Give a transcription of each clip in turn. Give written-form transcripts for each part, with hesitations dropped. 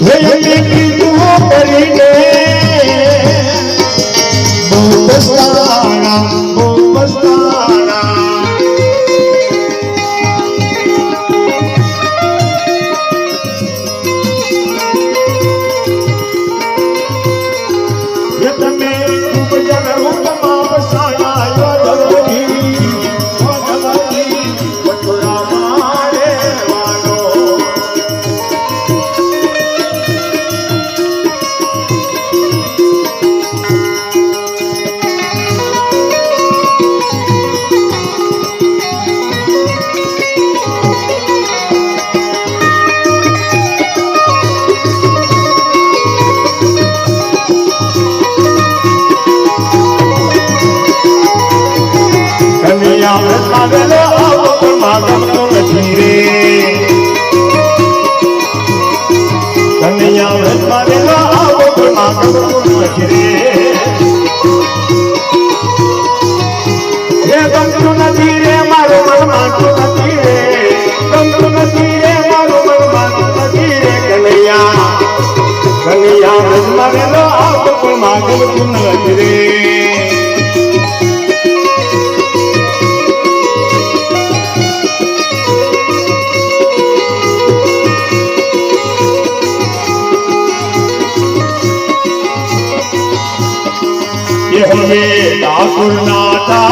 હે કીધું કરીને બહુ પસ્તાણા આવેલો આવો પણ માગમતો નથી રે કનૈયા આવેલો આવો પણ માગમતો નથી રે હે ગમતું નથી રે મારું મન માનતું નથી રે ગમતું નથી રે મારું મન માનતું નથી રે કનૈયા આવેલો આવો પણ માગમતું નથી રે ठाकुर नाटा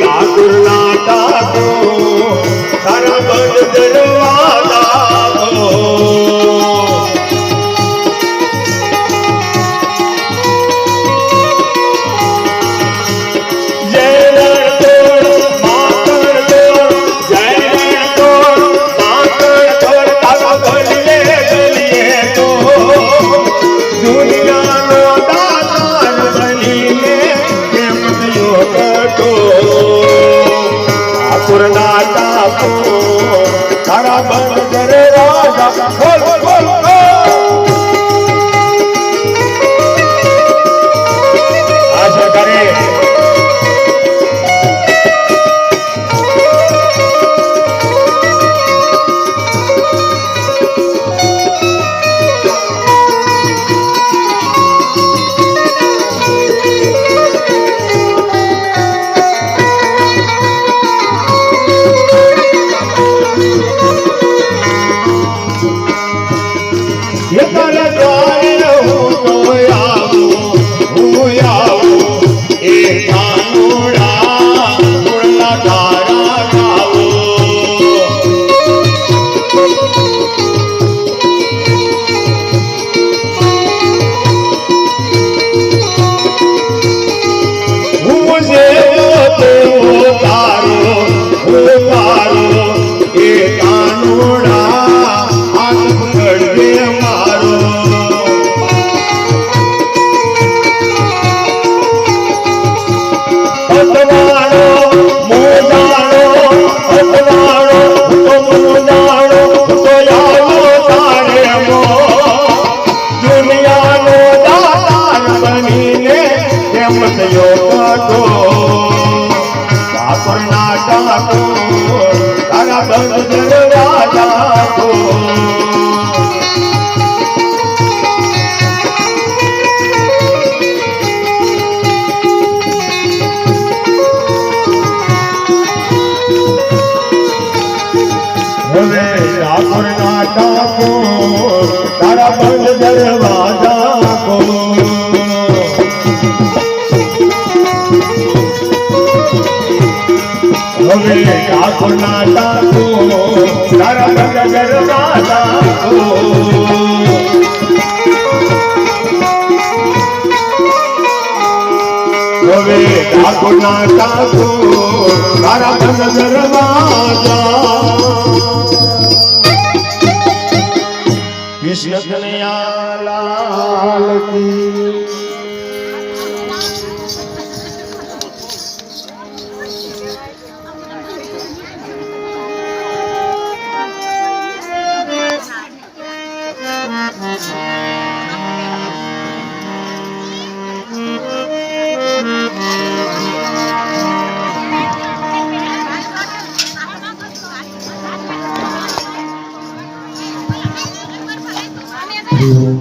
ठाकुर नाटा तारा बंद दरवाजा तारा बंद करे राजा बोल बोल आशा करे कृष्ण कन्हैया लाल की ओम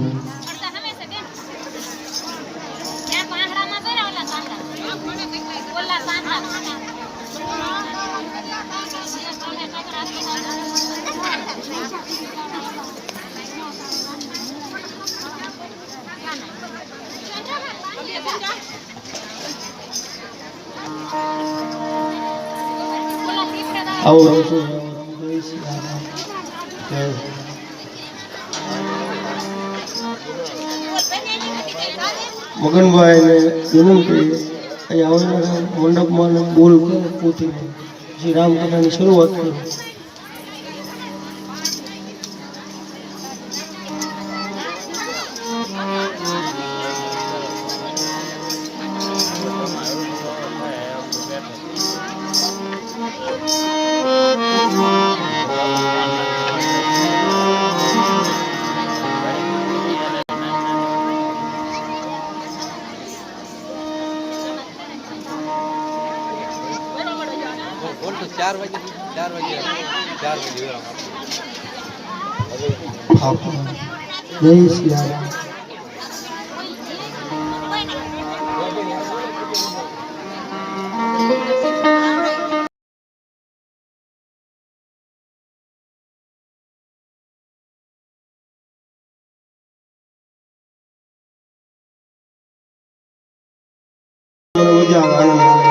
आओ મગનભાઈ ને વિનંતી અહીં આવનારા મંડપમાં બોલ પોતીને શ્રી રામકથાની શરૂઆત કરો. चार बजे જય સિયારામ. મને મજા આવે, આનંદ આવે.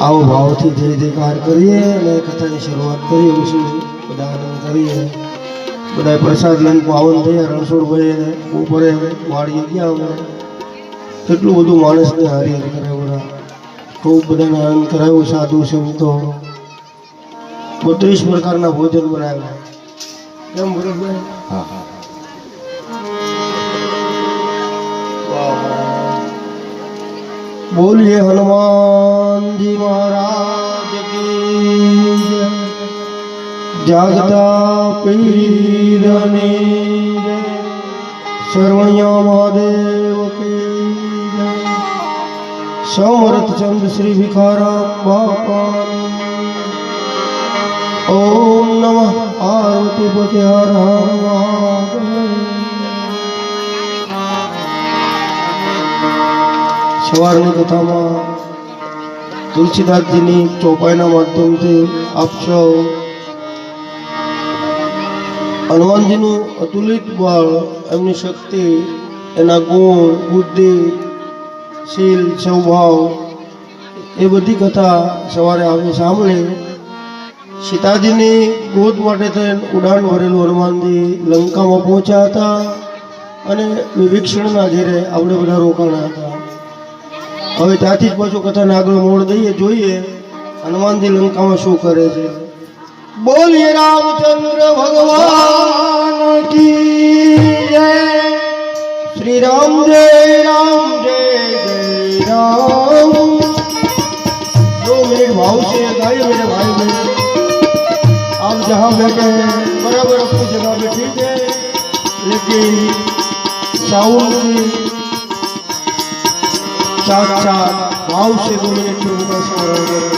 આવો ભાવથી જય જયકાર કરીએ અને કથાની શરૂઆત કરીએ. વિશેષ બધા આનંદ કરીએ. બધા પ્રસાદ લઈને પાવન થયા. રણછોડભાઈ બપોરે વાડીએ ગયા. અમે કેટલું બધું માણસને હારી હારી કરે. બધા ખૂબ બધાને આનંદ કરાવ્યો. સાધુ સંતો 32 પ્રકારના ભોજન બનાવ્યા. કેમ ભરતભાઈ? हाँ हाँ बोलिए हनुमान जी महाराज की जय. जागता पीरनी जय. शरवणिया महादेव की जय. समर्थ चंद श्री भिखाराम बापानी. ओम नमः पार्वती पते हर हर महादेव. સવારની કથામાં તુલસીદાસજીની ચોપાઈના માધ્યમથી આપ સૌ હનુમાનજીનું અતુલિત બળ, એમની શક્તિ, એના ગુણ, બુદ્ધિ, શીલ, સ્વભાવ એ બધી કથા સવારે આવે સાંભળી. સીતાજીની ગોદ માટે થઈને ઉડાન ભરેલું હનુમાનજી લંકામાં પહોંચ્યા હતા અને વિભીક્ષણના ઘેરે આપણે બધા રોકાણા હતા. હવે ત્યાંથી જ પાછું કથાને આગળ મોડ દઈએ, જોઈએ હનુમાનજી લંકામાં શું કરે છે. બોલીએ રામચંદ્ર ભગવાન કી જય. શ્રી રામ જય રામ જય જય राम। 2 मिनट भाव से गाइए मेरे भाई बहन। आप जहाँ बैठे हैं बराबर अपनी जगह पे ठीक है, लेकिन साउंड की साथ साथ भाव से 2 मिनट में उनका स्मरण करें।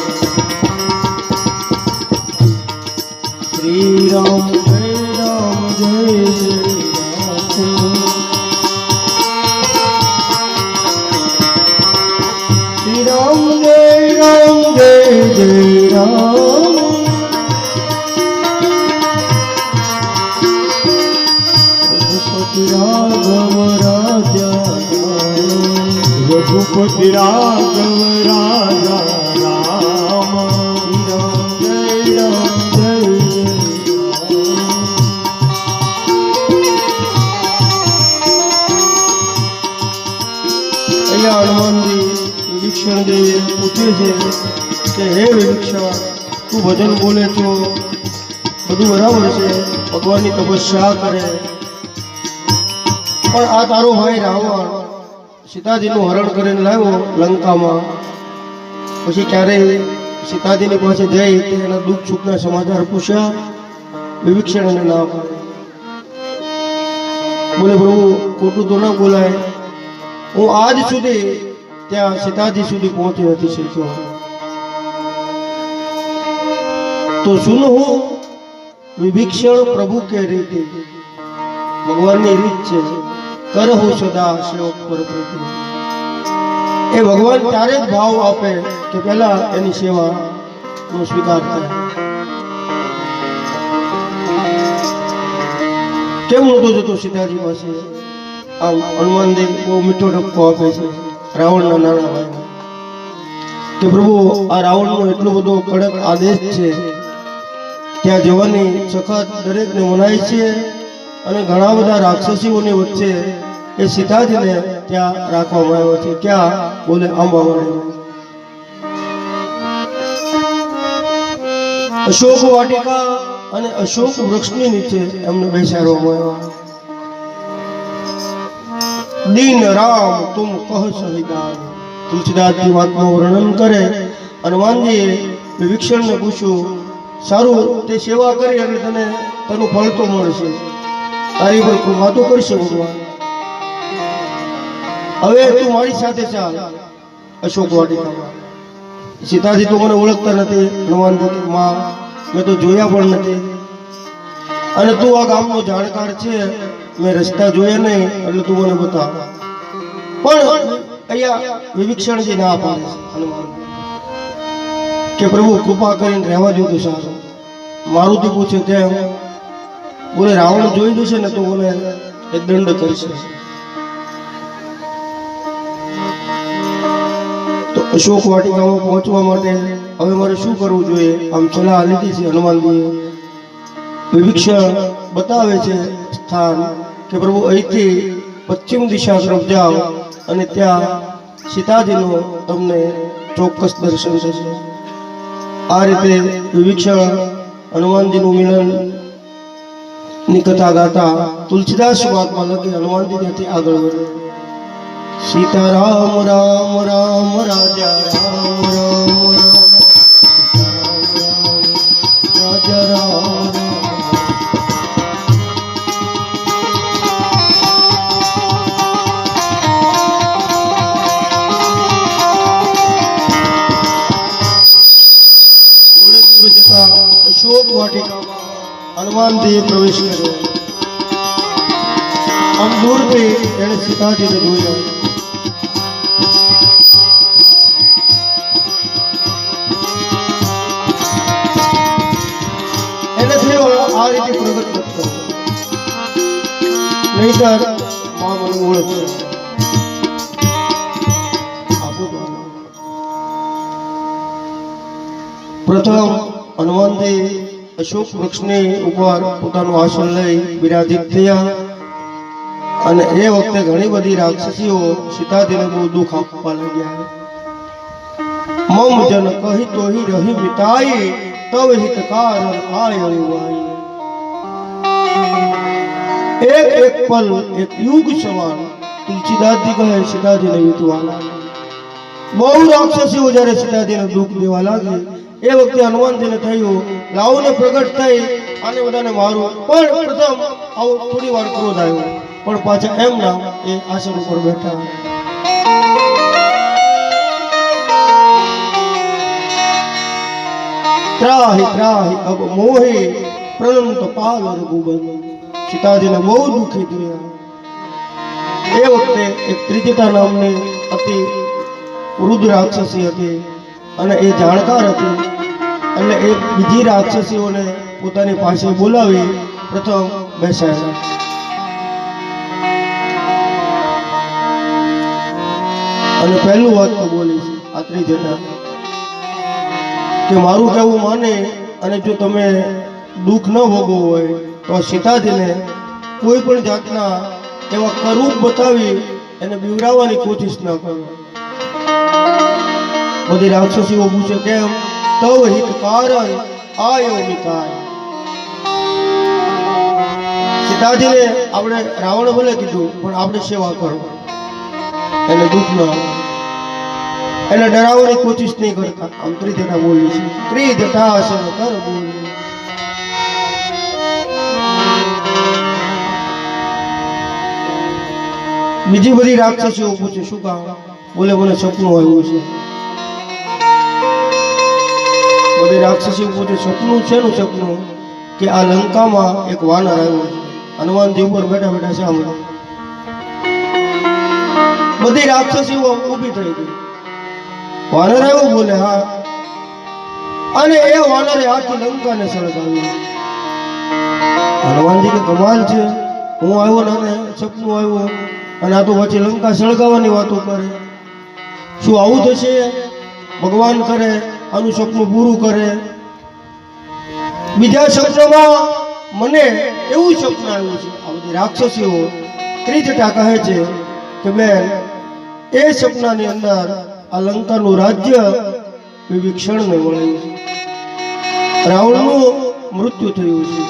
श्री राम जय राम जय राम। श्री राम जय राम जय जय राम। रघुपति राघव राजा राम। रघुपति राघव राजा राम। श्री राम जय राम जय जय राम। हनुमान जी विभीषण जी पूछे कि हे विभीषण, तू भजन बोले तो બધું બરાબર છે, ભગવાનની તપસ્યા કરે, પણ આ તારો ભાઈ રાવણ સીતાજીનું હરણ કરીને લાવ્યો લંકામાં. પછી ક્યારેય સીતાજીની પાસે જઈ એના દુઃખ સુખના સમાચાર પૂછ્યા. વિભીષણ એને ના પાડે. બોલે પ્રભુ ખોટું તો ના બોલાય, હું આજ સુધી ત્યાં સીતાજી સુધી પહોંચી નથી શક્યો. તો સુન હું વિભીષણ પ્રભુ કે રીતે, ભગવાનની રીત છે કરહુ સદા સેવક પર પ્રીતિ. એ ભગવાન ત્યારે જ ભાવ આપે કે પહેલા એની સેવા નો સ્વીકાર થાય. કેમ નતો જતો સીતાજી પાસે? આમ હનુમાનદેવ બહુ મીઠો ટપકો આપે છે રાવણના નાના ભાઈ કે પ્રભુ આ રાવણનો એટલો બધો કડક આદેશ છે, ત્યાં જવાની સખત દરેકને મનાય છે, અને ઘણા બધા રાક્ષસીઓની વચ્ચે એ સીતાજીને ત્યાં રાખવામાં આવ્યો છે. ક્યાં? બોલે આંબાવાડીમાં. અશોક વાટિકા અને અશોક વૃક્ષની નીચે એમને બેસાડવામાં આવ્યા. દીન રામ તુમ કહ સહિદાન. તુલસીદાસજી વાતનું વર્ણન કરે. હનુમાનજીએ વિભીષણને પૂછ્યું, સારું તે સેવા કરી એટલે તને તેનું ફળ તો મળશે, તારી પર કૃપા તો કરશે ભગવાન. હવે તું મારી સાથે ચાલ અશોક વાટિકામાં. સીતાજી તો મને ઓળખતા નથી. હનુમાનજી માં મેં તો જોયા પણ નથી, અને તું આ ગામનો જાણકાર છે, મેં રસ્તા જોયા નહીં એટલે તું મને બતાવ. પણ અહીંયા વિભીષણજી ના પાડે હનુમાન કે પ્રભુ કૃપા કરીને રહેવા દો તો સારું. મારુતિ પૂછે તેમ. બોલે રાવણ જોઈ જશે ને તો મને એ દંડ કરશે. તો અશોક વાટિકામાં પહોંચવા માટે હવે મારે શું કરવું જોઈએ? આમ સલાહ લીધી છે હનુમાનજીએ. વિભીષણ બતાવે છે સ્થાન કે પ્રભુ અહીંથી પશ્ચિમ દિશા તરફ જાઓ અને ત્યાં સીતાજીનું તમને ચોક્કસ દર્શન થશે. આ રીતે વિભીષણ હનુમાનજીનું મિલન ની કથા ગાતા તુલસીદાસ વાતમાં લખી હનુમાનજી ત્યાંથી આગળ વધે. સીતારામ રામ રામ રાજા રામ રામ રાજા રામ. અશોક વાટિકામાં હનુમાનજીએ પ્રવેશ કર્યો. આમ દૂરથી એને સીતાજીને જોયા. એને થયો આ રીતે પ્રગટ કરતો, નહીતર માં મને ઓળખશે. પ્રથમ હનુમાનજી અશોક વૃક્ષની ઉપર પોતાનું આસન લઈ બિરાજિત થયા, અને એ વખતે ઘણી બધી રાક્ષસીઓ સીતાજીને બહુ દુઃખ આપવા લાગ્યા. મમ જન કહી તો હી રહી મિતાઈ, તવ હિત કારણ આય અનુવાઈ. એક એક પલ એક યુગ સમાન તુલસીદાસજી કહે સીતાજીને વીતવા. બહુ રાક્ષસીઓ જ્યારે સીતાજીને દુઃખ દેવા લાગી એ વખતે હનુમાનજીને થયું લાવને પ્રગટ થઈ આને બધાને મારું. પણ પ્રથમ આવો થોડી વાર ક્રોધ આવ્યો, પણ પાછા એમ ના એ આસન ઉપર બેઠા. ત્રાહી ત્રાહી અબ મોહી પ્રલંત પાલ રઘુબંધ. સીતાજીને બહુ દુઃખી થયા. એ વખતે એક ત્રિજટા નામની અતિ વૃદ્ધ રાક્ષસી હતી, અને એ જાણકાર હતી. એટલે એ બીજી રાક્ષસીઓને પોતાની પાસે બોલાવી પ્રથમ બેસાડ્યા. અને પહેલું વાત તો બોલી છે આ ત્રિજટા કે મારું કહેવું માને, અને જો તમે દુઃખ ન ભોગવવું હોય તો સીતાજીને કોઈ પણ જાતના એવા કરૂપ બતાવી એને બીવડાવવાની કોશિશ ન કરો. બધી રાક્ષસીઓ પૂછે કેમ? તવ હિત કારણ આયો મિતાય. સીતાજીને આપણે રાવણ ભલે કીધું પણ આપણે સેવા કરો. એને દુઃખ ન આવે, એને ડરાવવાની કોશિશ નહીં કરતા. આમ ત્રિજટા બોલી છે, ત્રિજટા અસર કર બોલી. બીજી બધી રાક્ષસીઓ પૂછે શું કામ? બોલે મને સપનું આવ્યું છે. બધી રાક્ષસીઓ પૂછે સપનું છે નું સપનું? કે આ લંકામાં એક વાનર આવ્યો છે, હનુમાનજી ઉપર બેઠા બેઠા સાંભળે. બધી રાક્ષસીઓ ઊભી થઈ ગઈ. વાનર આવ્યો? બોલે હા. અને એ વાનરે આખી લંકાને સળગાવી. હનુમાનજી કે કમાલ છે, હું આવ્યો ને સપનું આવ્યું અને આ તો પછી લંકા સળગાવવાની વાતો કરે. શું આવું થશે? ભગવાન કરે આનું સપનું પૂરું કરે. બીજા સપનામાં મને એવું સપનું આવ્યું છે. આ બધી રાક્ષસીઓ ત્રિજટા કહે છે કે બેન, એ સપનાની અંદર આ લંકાનું રાજ્ય વિભીષણને મળ્યું છે, રાવણનું મૃત્યુ થયું છે.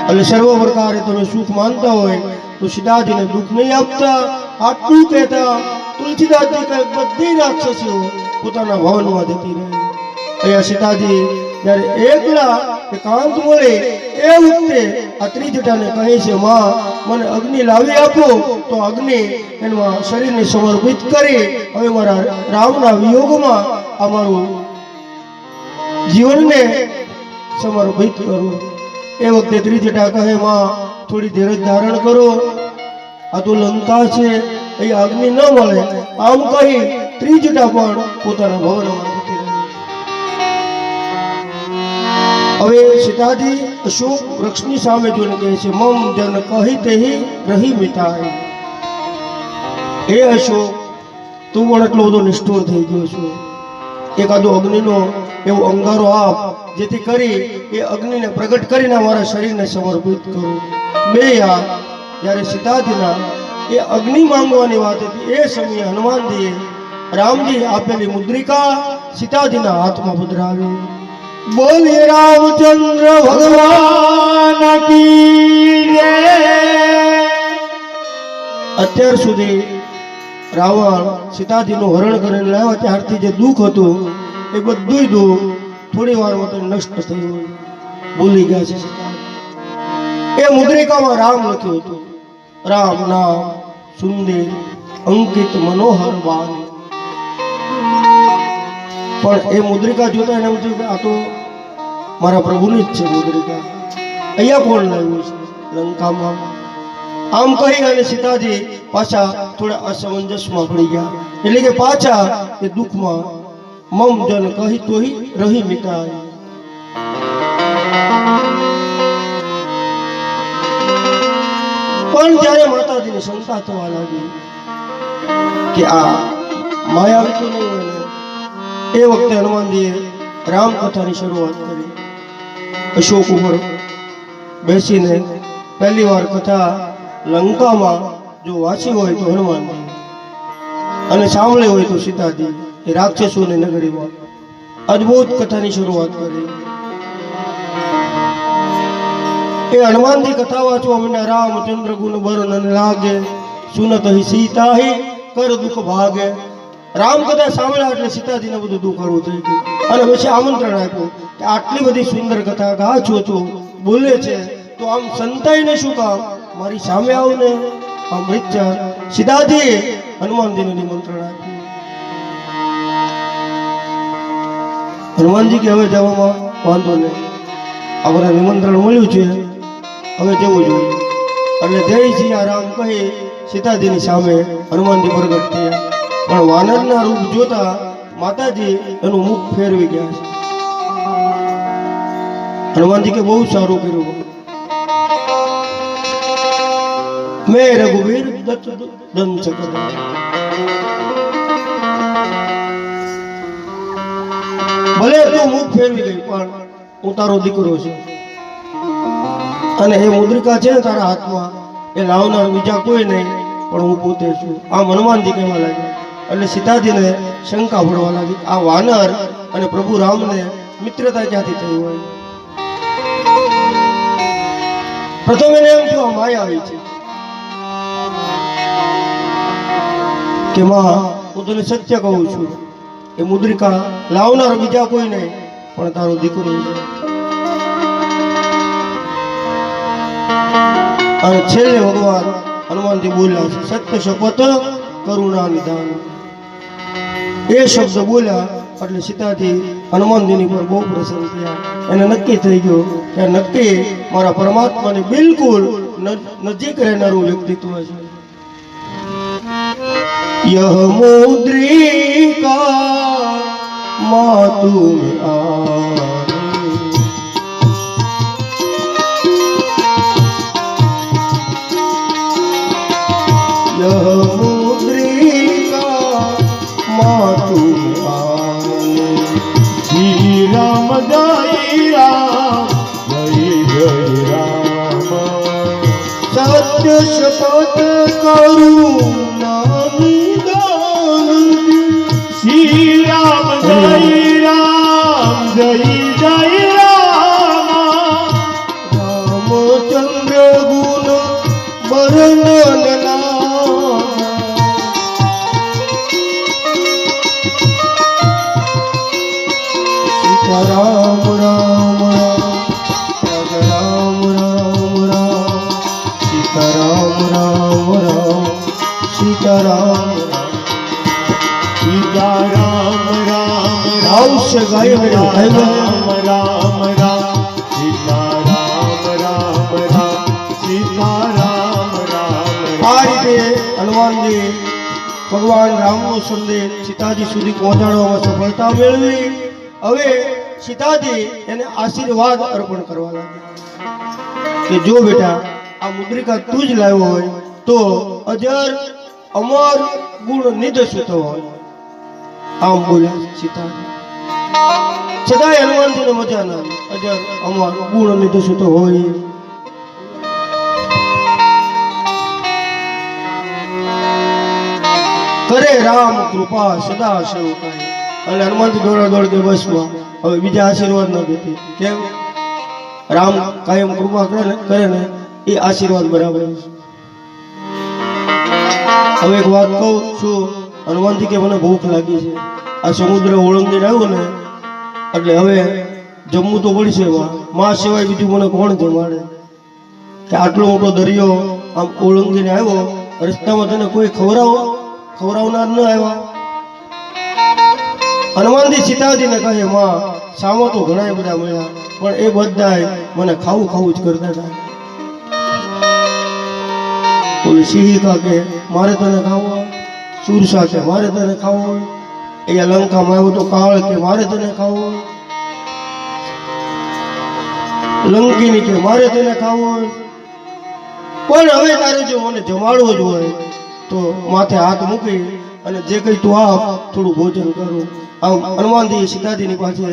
એટલે સર્વ પ્રકારે તમે સુખ માનતા હોય તો સીતાજીને દુઃખ નહીં આપતા. આટલું કહેતા તુલસીદાસજી કહે બધી રાક્ષસીઓ પોતાના ભવનમાં જતી રહી. અહીંયા સીતાજી જ્યારે એકલા એકાંત મળે એ વખતે આ ત્રિજટાને કહે છે, માં મને અગ્નિ લાવી આપો. તો અગ્નિ એમાં શરીરને સમર્પિત કરી હવે મારા રામના વિયોગમાં અમારું જીવનને સમર્પિત કરું. એ વખતે ત્રિજટા કહે, માં થોડી ધીરજ ધારણ કરો, આ તો લંકા છે, એ અગ્નિ ન મળે. આમ કહી ત્રિજટા પણ પોતાના ભવનમાં જતી રહી. હવે સીતાજી અશોક વૃક્ષની સામે જોઈને કહે છે, મમ જન કહી તેહી રહી મિતાય. હે અશોક, તું પણ એટલો બધો નિષ્ઠુર થઈ ગયો છો. એકાદો અગ્નિનો એવો અંગારો આપ જેથી કરી એ અગ્નિને પ્રગટ કરીને મારા શરીરને સમર્પિત કરું. બે યાર જ્યારે સીતાજીના એ અગ્નિ માંગવાની વાત હતી એ સમયે હનુમાનજીએ રામજી આપેલી મુદ્રિકા સીતાજીના હાથમાં પધરાવી. બોલીએ રામચંદ્ર ભગવાન કી જય. અત્યાર સુધી રાવણ સીતાજીનું હરણ કરીને લાવ્યા ત્યારથી જે દુઃખ હતું એ બધું દુઃખ થોડી વારમાં તો નષ્ટ થયું, ભૂલી ગયા છે. એ મુદ્રિકામાં રામ લખ્યું હતું, રામ નામ સુંદર અંકિત મનોહર બાન. પણ એ મુદ્રિકા જોતા એને એમ થયું કે આ તો મારા પ્રભુની જ છે મુદ્રિકા, અહીંયા કોણ લાવ્યું છે લંકામાં? આમ કહી અને સીતાજી પાછા થોડા અસમંજસમાં પડી ગયા. એટલે કે પાછા એ દુઃખમાં મમ જન કહી તોહી રહી મિટાય. પણ જ્યારે માતાજીની શંકા થવા લાગી કે આ માયાવી તો નહીં હોય, એ વખતે હનુમાનજીએ રામકથાની શરૂઆત કરી. અશોક ઉપર બેસીને પહેલી વાર કથા લંકામાં જો વાંચી હોય તો હનુમાનજી અને સાંભળી હોય તો સીતાજી એ રાક્ષસોની નગરીમાં અદ્ભુત કથાની શરૂઆત કરી. એ હનુમાનજી કથા વાંચવા મને રામચંદ્ર ગુણ વર્ણન લાગે, સુનત હિ સીતા હિ કર દુઃખ ભાગે. રામ કથા સાંભળ્યા એટલે સીતાજીને બધું દુઃખ હળવું થઈ ગયું. અને પછી આમંત્રણ આપ્યું કે આટલી બધી સુંદર કથા ગાછો છો, બોલે છે, તો આમ સંતાઈને શું કામ મારી સામે આવ ને. આમ વિચાર સીતાજીએ હનુમાનજીને નિમંત્રણ આપ્યું. હનુમાનજી કે હવે જવામાં વાંધો નહીં, આપણે નિમંત્રણ મળ્યું છે, હવે જવું જોઈએ. એટલે જય સિયારામ કહી સીતાજીની સામે હનુમાનજી પ્રગટ થયા. પણ વાનરના રૂપ જોતા માતાજી એનું મુખ ફેરવી ગયા છે. હનુમાનજી કે બહુ સારું કર્યું, મેં રઘુવીર દત્ત દંશ કદા. ભલે તું મુખ ફેરવી ગઈ પણ હું તારો દીકરો છું અને એ મુદ્રિકા છે તારા હાથમાં એ લાવનાર બીજા કોઈ નહીં પણ હું પોતે છું. આમ હનુમાનજી કહેવા લાગ્યા. એટલે સીતાજીને શંકા પડવા લાગી, આ વાનર અને પ્રભુ રામને મિત્રતા ક્યાંથી થઈ હોય? પ્રથમ એને એમ થયું આ માયા આવી છે. કે માં હું તને સત્ય કહું છું, એ મુદ્રિકા લાવનાર બીજા કોઈ નહીં પણ તારો દીકરો છે. અને છેલ્લે ભગવાન હનુમાનજી બોલ્યા છે, સત્ય શપથ કરુણા નિધાન. એ શબ્દ બોલ્યા એટલે સીતાજી હનુમાનજીની પર બહુ પ્રસન્ન થયા. એને નક્કી થઈ ગયું કે નક્કી મારા પરમાત્માની બિલકુલ નજીક રહેનારું વ્યક્તિત્વ છે. यह मुद्रिका मातु में आने, यह मुद्रिका मातु में आने, श्री राम जय राम जय जय राम, सत्य शपथ करुणा श्री राम जय राम जय जय राम, रामचंद्र गुण वर्णन सीता राम राम राम राम राम राम, सीता राम राम राम, सीता राम सीता राम राम राम से गाय राम राम राम, सीता राम राम राम, सीता राम राम. આ રીતે હનુમાનજી ભગવાન રામનો સંદેશ સીતાજી સુધી પહોંચાડવામાં સફળતા મેળવી. હવે સીતાજી એને આશીર્વાદ અર્પણ કરવા લાગ્યા કે જો બેટા આ મુદ્રિકા તું જ લાવ્યો હોય તો અજર અમર ગુણ નિધ સુત હોય. આમ બોલ્યા સીતાજી. છતાંય હનુમાનજીને મજા ના આવી. અજર અમર ગુણ નિધ સુત હોય. કરે રામ કૃપા સદા સેવકાય. અને હનુમાનજી દોડા દોડ કે બસમાં હવે બીજા આશીર્વાદ ન દેતી. કેમ? રામ કાયમ કૃપા કરે ને એ આશીર્વાદ બરાબર છે. હવે એક વાત કહું છું, હનુમાનજી કે મને ભૂખ લાગી છે, આ સમુદ્ર ઓળંગીને આવ્યો ને એટલે હવે જમવું તો પડશે. માં સિવાય બીજું મને કોણ જમાડે? કે આટલો મોટો દરિયો આમ ઓળંગીને આવ્યો, રસ્તામાં તને કોઈ ખવડાવનાર ન આવ્યા. હનુમાનજી સીતાજીને કહે માં સામો તો ઘણા બધા મળ્યા પણ એ બધા મને ખાવું ખાવું જ કરતા હતા. બોલે સિંહિકા કે મારે તને ખાવું, સુરસા કે મારે તને ખાવું, અહીંયા લંકામાં આવ્યો તો કાળ કે મારે તને ખાવું, લંકીની કે મારે તને ખાવું. પણ હવે તારે જો મને જમાડવો જ હોય તો માથે હાથ મૂકી અને જે કઈ તું આપ થોડું ભોજન કરું. આમ હનુમાનજી સીતાજીની પાસે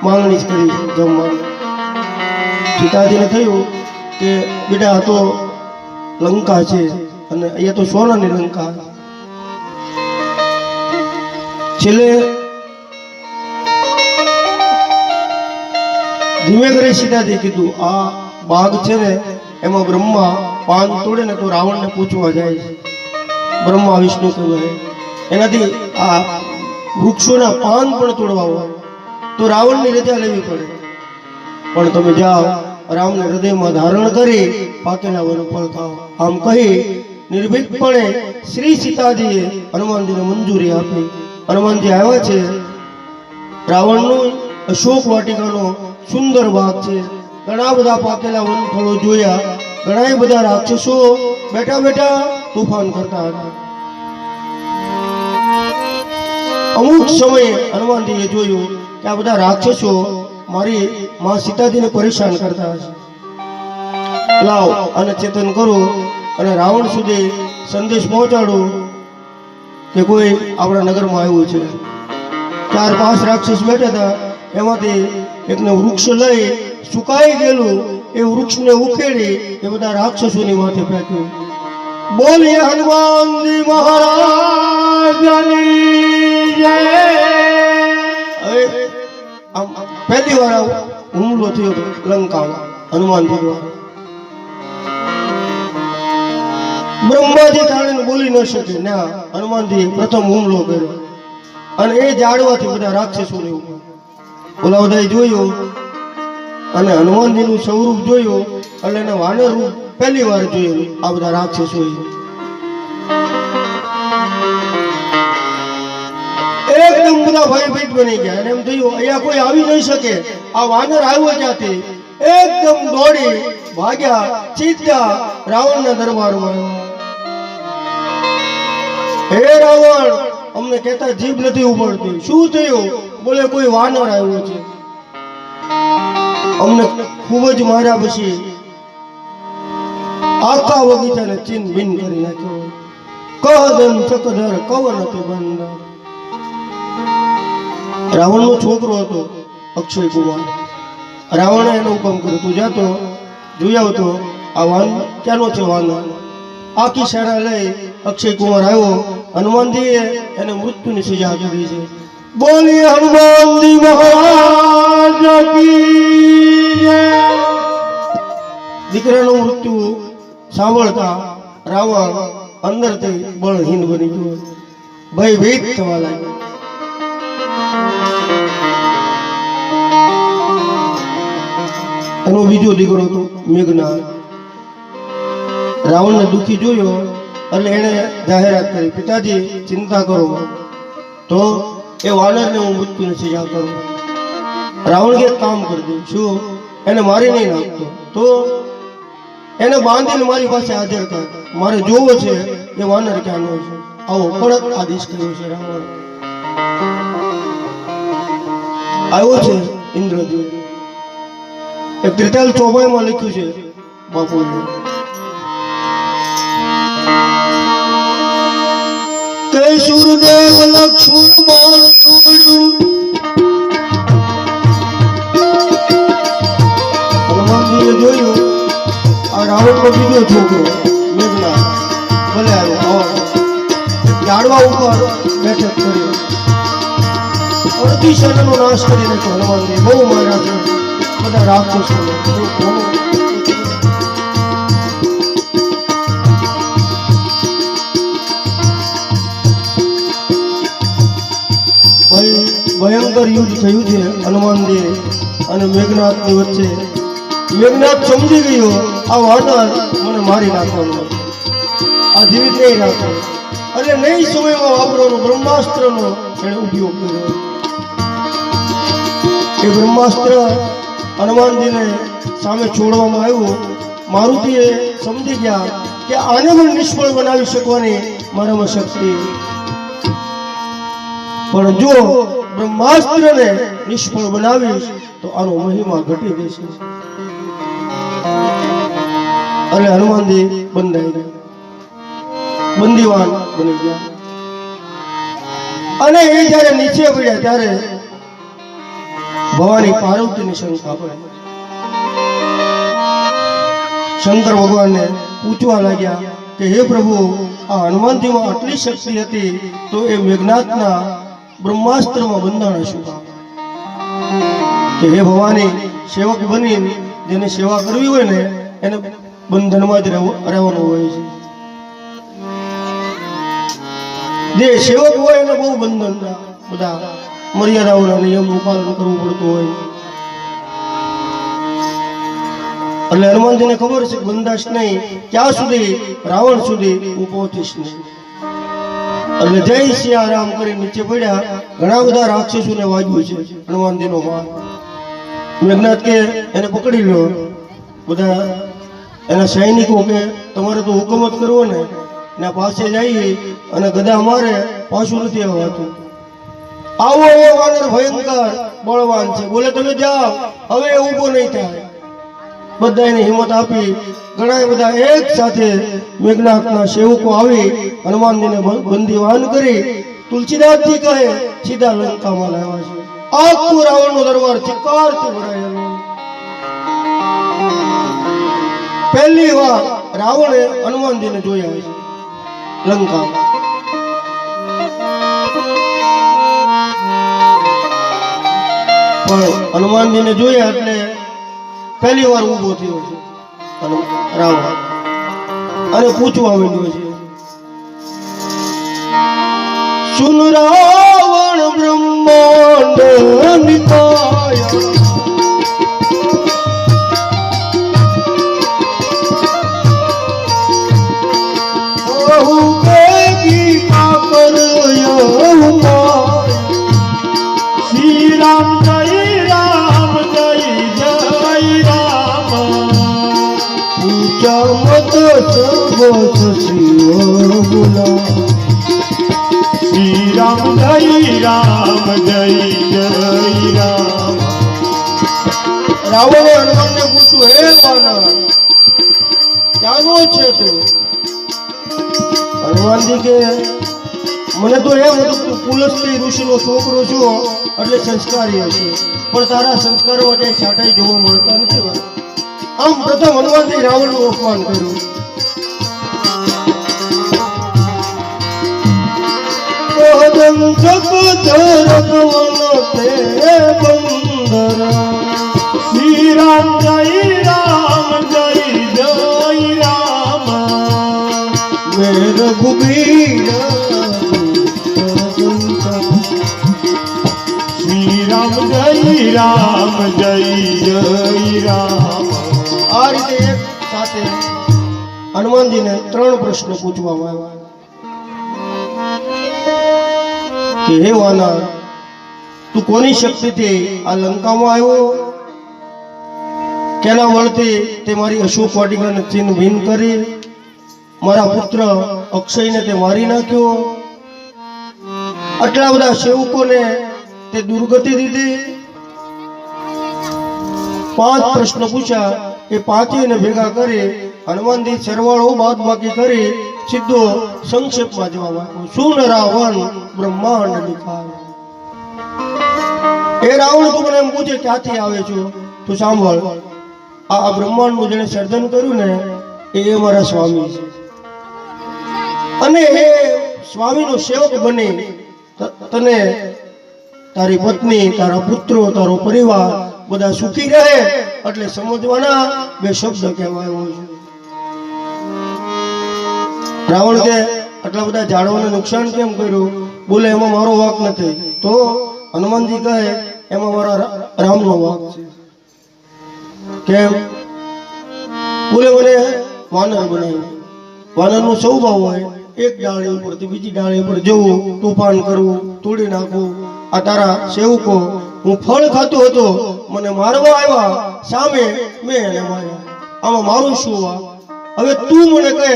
માંગણી જ કરી જમવાની. સીતાજીને થયું કે બેટા આ તો લંકા છે અને અહીંયા તો સોનાની લંકા. છેલ્લે ધીમે કરી સીતાજી કીધું આ બાગ છે ને એમાં બ્રહ્મા પાન તોડે ને તો રાવણને પૂછવા જાય છે. બ્રહ્મા વિષ્ણુ કહેવાય. એનાથી આ વૃક્ષોના પાન પણ તોડવા હોય તો રાવણની રજા લેવી પડે. પણ તમે જાઓ રામને હૃદયમાં ધારણ કરી પાકેલા વનફળ ખાઓ. આમ કહી નિર્ભીકપણે શ્રી સીતાજીએ હનુમાનજીને મંજૂરી આપી. હનુમાનજી આવ્યા છે. રાવણનું અશોક વાટિકાનો સુંદર બાગ છે. ઘણા બધા પાકેલા વનફળો જોયા. ઘણા બધા રાક્ષસો બેઠા બેઠા તોફાન કરતા હતા. અમુક સમયે હનુમાનજીએ જોયું કે આ બધા રાક્ષસો મારી માં સીતાજીને પરેશાન કરતા હશે. લાવ અને ચેતન કરો અને રાવણ સુધી સંદેશ પહોંચાડો કે કોઈ આપણા નગરમાં આવ્યું છે. 4-5 રાક્ષસ બેઠા હતા. એમાંથી એકને વૃક્ષ લઈ સુકાઈ ગયેલું એ વૃક્ષને ઉખેડી એ બધા રાક્ષસોની માથે ફેંક્યું. બોલીએ હનુમાનજી મહારાજની જય. આમ પહેલી વાર હુમલો થયો હતો લંકામાં હનુમાનજી દ્વારા. બ્રહ્માજી તાણીને બોલી ન શકે ના હનુમાનજી પ્રથમ હુમલો કર્યો અને એ જાડવાથી બધા રાક્ષસોને ઓલા બધાએ જોયું અને હનુમાનજીનું સ્વરૂપ જોયું એટલે એને વાનર રૂપ પહેલી વાર જોયેલું આ બધા રાક્ષસોએ એકદમ બધા ભયભીત બની ગયા અને એમ થયું અહીંયા કોઈ આવી નહીં શકે આ વાનર આવ્યો ક્યાંથી એકદમ દોડી ભાગ્યા સીધા રાવણના દરબારમાં હે રાવણ અમને કહેતા જીભ નથી ઉપડતી શું થયું બોલે કોઈ વાનર આવ્યો છે અમને ખૂબ જ માર્યા પછી આખા બગીચાને ચીન બિન કરી નાખ્યો કહદન ચકધર કવન હતી બંધ રાવણનો છોકરો હતો અક્ષય કુમાર રાવણે એનો હુકમ કર્યો તું જાતો જોઈ આવતો આ વાન ક્યાંનો છે વાનર આખી સેના લઈ અક્ષય કુમાર આવ્યો હનુમાનજીએ એને મૃત્યુની સજા કરી છે બોલીએ હનુમાનજી મહારાજ કી જય દીકરાનું મૃત્યુ સાંભળતા રાવણ અંદરથી બળહીન બની ગયો ભયભીત થવા લાગ્યો એનો બીજો દીકરો હતો મેઘનાદ રાવણને દુઃખી જોયો એટલે એને જાહેરાત કરી પિતાજી ચિંતા કરો તો એ વાનરને હું મૃત્યુની સજા કરું રાવણ કે કામ કરી દઉં શું એને મારી નહીં નાખતો તો એને બાંધીને મારી પાસે હાજર કર મારે જોવો છે એ વાનર ક્યાંનો છે આવો કડક આદેશ કર્યો છે રાવણ આવ્યો છે ઇન્દ્રદેવ એક ત્રિતાલ ચોપાઈમાં લખ્યું છે બાપુએ કે સૂરદેવ લક્ષ્મણ તોડ્યું હનુમાનજીએ જોયું આ રાવણનો બીજો છોકરો મેઘનાદ ભલે આવ્યો ઝાડવા ઉપર બેઠક કરી અડધી સેનાનો નાશ કરી નાખ્યો હનુમાનજી બહુ માર્યા છે બધા રાક્ષસોને ભયંકર યુદ્ધ થયું છે હનુમાનજી અને મેઘનાથની વચ્ચે મેઘનાથ સમજી ગયો આ વાનર મને મારી નાખવાનો આ જીવિત નહીં રાખે એટલે નહીં સમયમાં વાપરવાનો બ્રહ્માસ્ત્રનો એને ઉપયોગ કર્યો એ બ્રહ્માસ્ત્ર હનુમાનજીને સામે છોડવામાં આવ્યું મારુતિએ સમજી ગયા કે આને પણ નિષ્ફળ બનાવી શકવાની મારામાં શક્તિ પણ જો બ્રહ્માસ્ત્રને નિષ્ફળ બનાવીશ તો આનો મહિમા ઘટી જશે અને હનુમાનજી બંધાઈ ગયા બંદીવાન બની ગયા અને એ જ્યારે નીચે પડ્યા ત્યારે ભવાની પાર્વતીની શંકા પડી શંકર ભગવાનને પૂછવા લાગ્યા કે હે પ્રભુ આ હનુમાનજીમાં આટલી શક્તિ હતી તો એ મેઘનાથના બ્રહ્માસ્ત્રમાં બંધાણા શું કે હે ભવાની સેવક બની જેને સેવા કરવી હોય ને એને બંધનમાં જ રહેવાનું હોય છે જે સેવક હોય એને બહુ બંધન બધા મર્યાદાઓના નિયમનું પાલન કરવું પડતું હોય એટલે હનુમાનજીને ખબર છે કે બંધાશ નહીં ક્યાં સુધી રાવણ સુધી હું પહોંચીશ નહીં એટલે જય સિયારામ કરી નીચે પડ્યા ઘણા બધા રાક્ષસોને વાગ્યું છે હનુમાનજીનો માર મેઘનાથ કે એને પકડી લો બધા એના સૈનિકો કે તમારે તો હુકમ જ કરવો ને એના પાસે જઈએ અને ગદા મારે પાછું નથી આવતું આવો એ વાનર ભયંકર બળવાન છે બોલે તમે જાઓ હવે એ ઊભો નહીં થાય બધા એને હિંમત આપી ઘણા બધા એક સાથે મેઘનાથના સેવકો આવી હનુમાનજીને બંદીવાન કરી તુલસીદાસજી કહે સીધા લંકામાં લાવ્યા છે આખું રાવણનો દરબાર ચિક્કારથી ભરાયેલો પહેલી વાર રાવણે હનુમાનજીને જોયા છે લંકામાં પણ હનુમાનજીને જોયા એટલે પહેલી વાર ઊભો થયો છે રાવણ અને પૂછવા માંડ્યો છે, સુન રાવણ બ્રહ્માંડ નિકાય, બહુ બેગી કાકર યહુમાય, શ્રી રામ જય રામ જય જય રામ, પૂજા મત સર્વ શિવ બોલા, શ્રી રામ જય રામ જય જય રામ. રાવણે હનુમાનને પૂછ્યું, હે વાનર ક્યાંનો છે તું? હનુમાનજી કે મને તો એમ હતું તું પુલસ્ત્ય ઋષિનો છોકરો છો એટલે સંસ્કારી હશે, પણ તારા સંસ્કારોમાં ક્યાંય છાંટાઈ જોવા મળતા નથી. આમ પ્રથમ હનુમાનજી રાવણનું અપમાન કર્યું. શ્રી રામ જય રામ જય જય રામ, મેં રઘુબીર શ્રી રામ જય રામ જય જય રામ. આ રીતે એક સાથે હનુમાનજીને 3 પ્રશ્નો પૂછવામાં આવ્યા કે હે વાનર, તું કોની શક્તિથી આ લંકામાં આવ્યો? કેના બળથી તે મારી અશોક વાટિકાને ચિહ્ન ભીન કરી? મારા પુત્ર અક્ષયને તે મારી નાખ્યો? આટલા બધા સેવકોને તે દુર્ગતિ દીધી? 5 પ્રશ્નો પૂછ્યા. એ 5ને ભેગા કરી હનુમાનજી સરવાળો બાદ બાકી કરી સીધો સંક્ષેપમાં જવાબ આપ્યો, સુન રાવણ બ્રહ્માંડ નિકાય. એ રાવણ તું મને એમ પૂછે ક્યાંથી આવે છો? તો સાંભળ, આ બ્રહ્માંડનું જેને સર્જન કર્યું ને એ મારા સ્વામી છે, અને એ સ્વામીનો સેવક બની તને, તારી પત્ની, તારા પુત્રો, તારો પરિવાર બધા સુખી રહે એટલે સમજવાના 2 શબ્દ કહેવાયો છે. રાવણ કે આટલા બધા ઝાડવાને નુકસાન કેમ કર્યું? બોલે એમાં મારો વાંક નથી. તો હનુમાનજી કહે એમાં મારા રામનો વાંક છે. કેમ? બોલે મને વાનર બનાવ્યો. વાનરનો સ્વભાવ હોય એક ડાળી ઉપરથી બીજી ડાળી ઉપર જવું, તોફાન કરવું, તોડી નાખવું. આ તારા સેવકો, હું ફળ ખાતો હતો, મને મારવા આવ્યા, સામે મેં એને માર્યા. આમાં મારું શું વાંક? હવે તું મને કહે,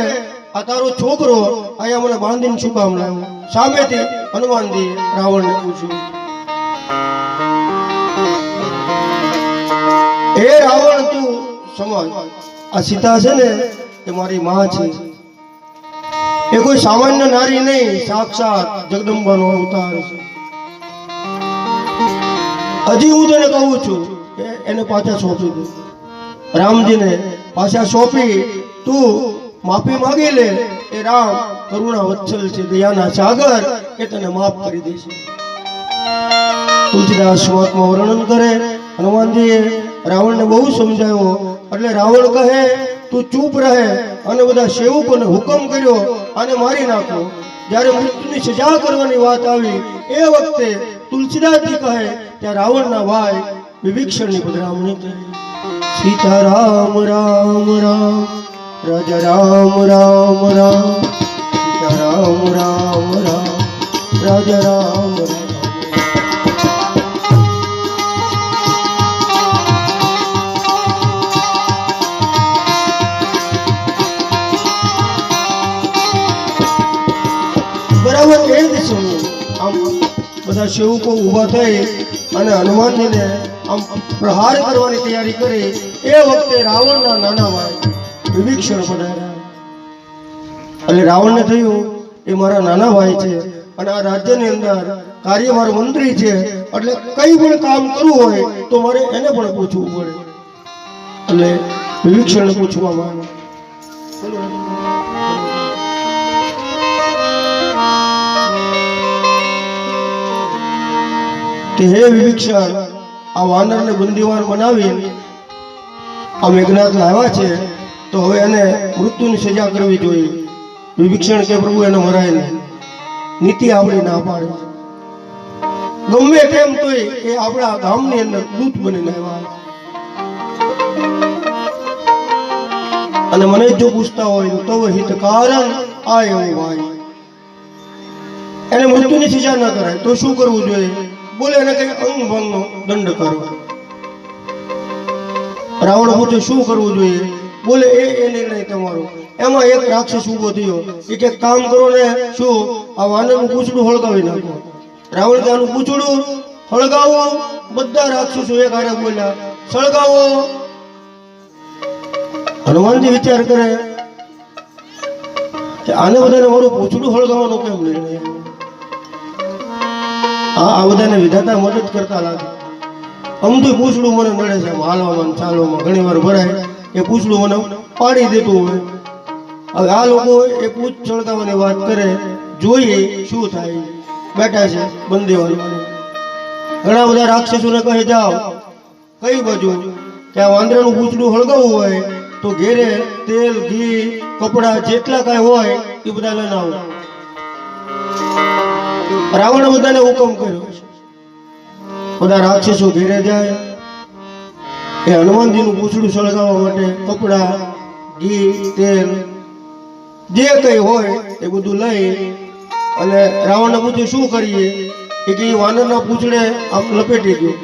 આ તારો છોકરો અહીંયા મને બાંધીને શું કામ લાવ્યો? સામેથી હનુમાનજી રાવણને પૂછ્યું. હે રાવણ, તું સમજ, આ સીતા છે ને એ મારી માં છે. એ કોઈ સામાન્ય નારી નહીં, સાક્ષાત જગદંબાનો અવતાર છે. હજી હું તને કહું છું કે એને પાછા સોંપી દે. રામજીને પાછા સોંપી તું માફી માંગી લે. એ રામ કરુણા વત્સલ છે, દયાના સાગર, એ તને માફ કરી દેશે. તુલસીદાસ શ્લોકમાં વર્ણન કરે, હનુમાનજીએ રાવણને બહુ સમજાવ્યો એટલે રાવણ કહે તું ચૂપ રહે, અને બધા સેવકોને હુકમ કર્યો આને મારી નાખો. જ્યારે મૃત્યુની સજા કરવાની વાત આવી એ વખતે તુલસીદાસજી કહે ત્યાં રાવણના ભાઈ વિભીષણની પધરામણી કરી. સીતારામ રામ રામ, રાજા રામ રામ રામ, સીતારામ રામ રામ, રાજા રામ રામ. બરાબર એ જ સમય આમ બધા સેવકો ઊભા થઈ અને હનુમાનજીને આમ પ્રહાર કરવાની તૈયારી કરી. એ વખતે રાવણના નાના ભાઈ વિભીષણ પધાર્યા. એટલે રાવણને થયું એ મારા નાના ભાઈ છે અને આ રાજ્યની અંદર કાર્યભાર મંત્રી છે, એટલે કઈ પણ કામ કરવું હોય તો મારે એને પણ પૂછવું પડે. એટલે વિભીષણને પૂછવામાં આવ્યું. કે હે વિભીષણ, આ વાનરને બંદીવાન બનાવી આ મેઘનાથ લાવ્યા છે, તો હવે એને મૃત્યુની સજા કરવી જોઈએ. વિભીષણ કે પ્રભુ એને મરાય નહીં, નીતિ આપણી ના પાડે. ગમે તેમ તોય એ આપણા ગામની અંદર દૂત બનીને આવ્યા. અને મને જો પૂછતા હોય તો હિત કારણ આ એવું ભાઈ, એને મૃત્યુની સજા ના કરાય તો શું કરવું જોઈએ? બોલે એને કઈ અંગ ભંગનો દંડ કરો. રાવણ પૂછે શું કરવું જોઈએ? બોલે એ નિર્ણય તમારો. એમાં એક રાક્ષસ ઉભો થયો, એ કે કામ કરો ને, શું આ વાનરનું પૂંછડું હળગાવી નાખો. રાવણ કે આનું પૂંછડું હળગાવો. બધા રાક્ષસો એક હારે બોલ્યા સળગાવો. હનુમાનજી વિચાર કરે કે આને બધાને મારું પૂંછડું હળગાવવાનો કેમ નિર્ણય? આ બધાને વિધાતા મદદ કરતા લાગે. અમથું પૂંછડું મને નડે છે, હાલવામાં ચાલવામાં ઘણી વાર ભરાય, એ પૂંછડું મને પાડી દેતું હોય. હવે આ લોકો એ પૂંછ સળગાવવાની વાત કરે, જોઈએ શું થાય. બેઠા છે બંદીવાન. ઘણા બધા રાક્ષસોને કહે જાઓ કઈ બાજુ કે આ વાંદરાનું પૂંછડું હળગાવવું હોય તો ઘેરે તેલ ઘી કપડા જેટલા કાંઈ હોય એ બધા લઈને આવો. રાવણે બધાને હુકમ કર્યો. બધા રાક્ષસો ઘેરે જાય, એ હનુમાનજીનું પૂંછડું સળગાવવા માટે કપડા ઘી તેલ જે કઈ હોય એ બધું લઈ અને રાવણને પૂછે શું કરીએ? એ કે વાનરના પૂંછડે આમ લપેટી ગયો.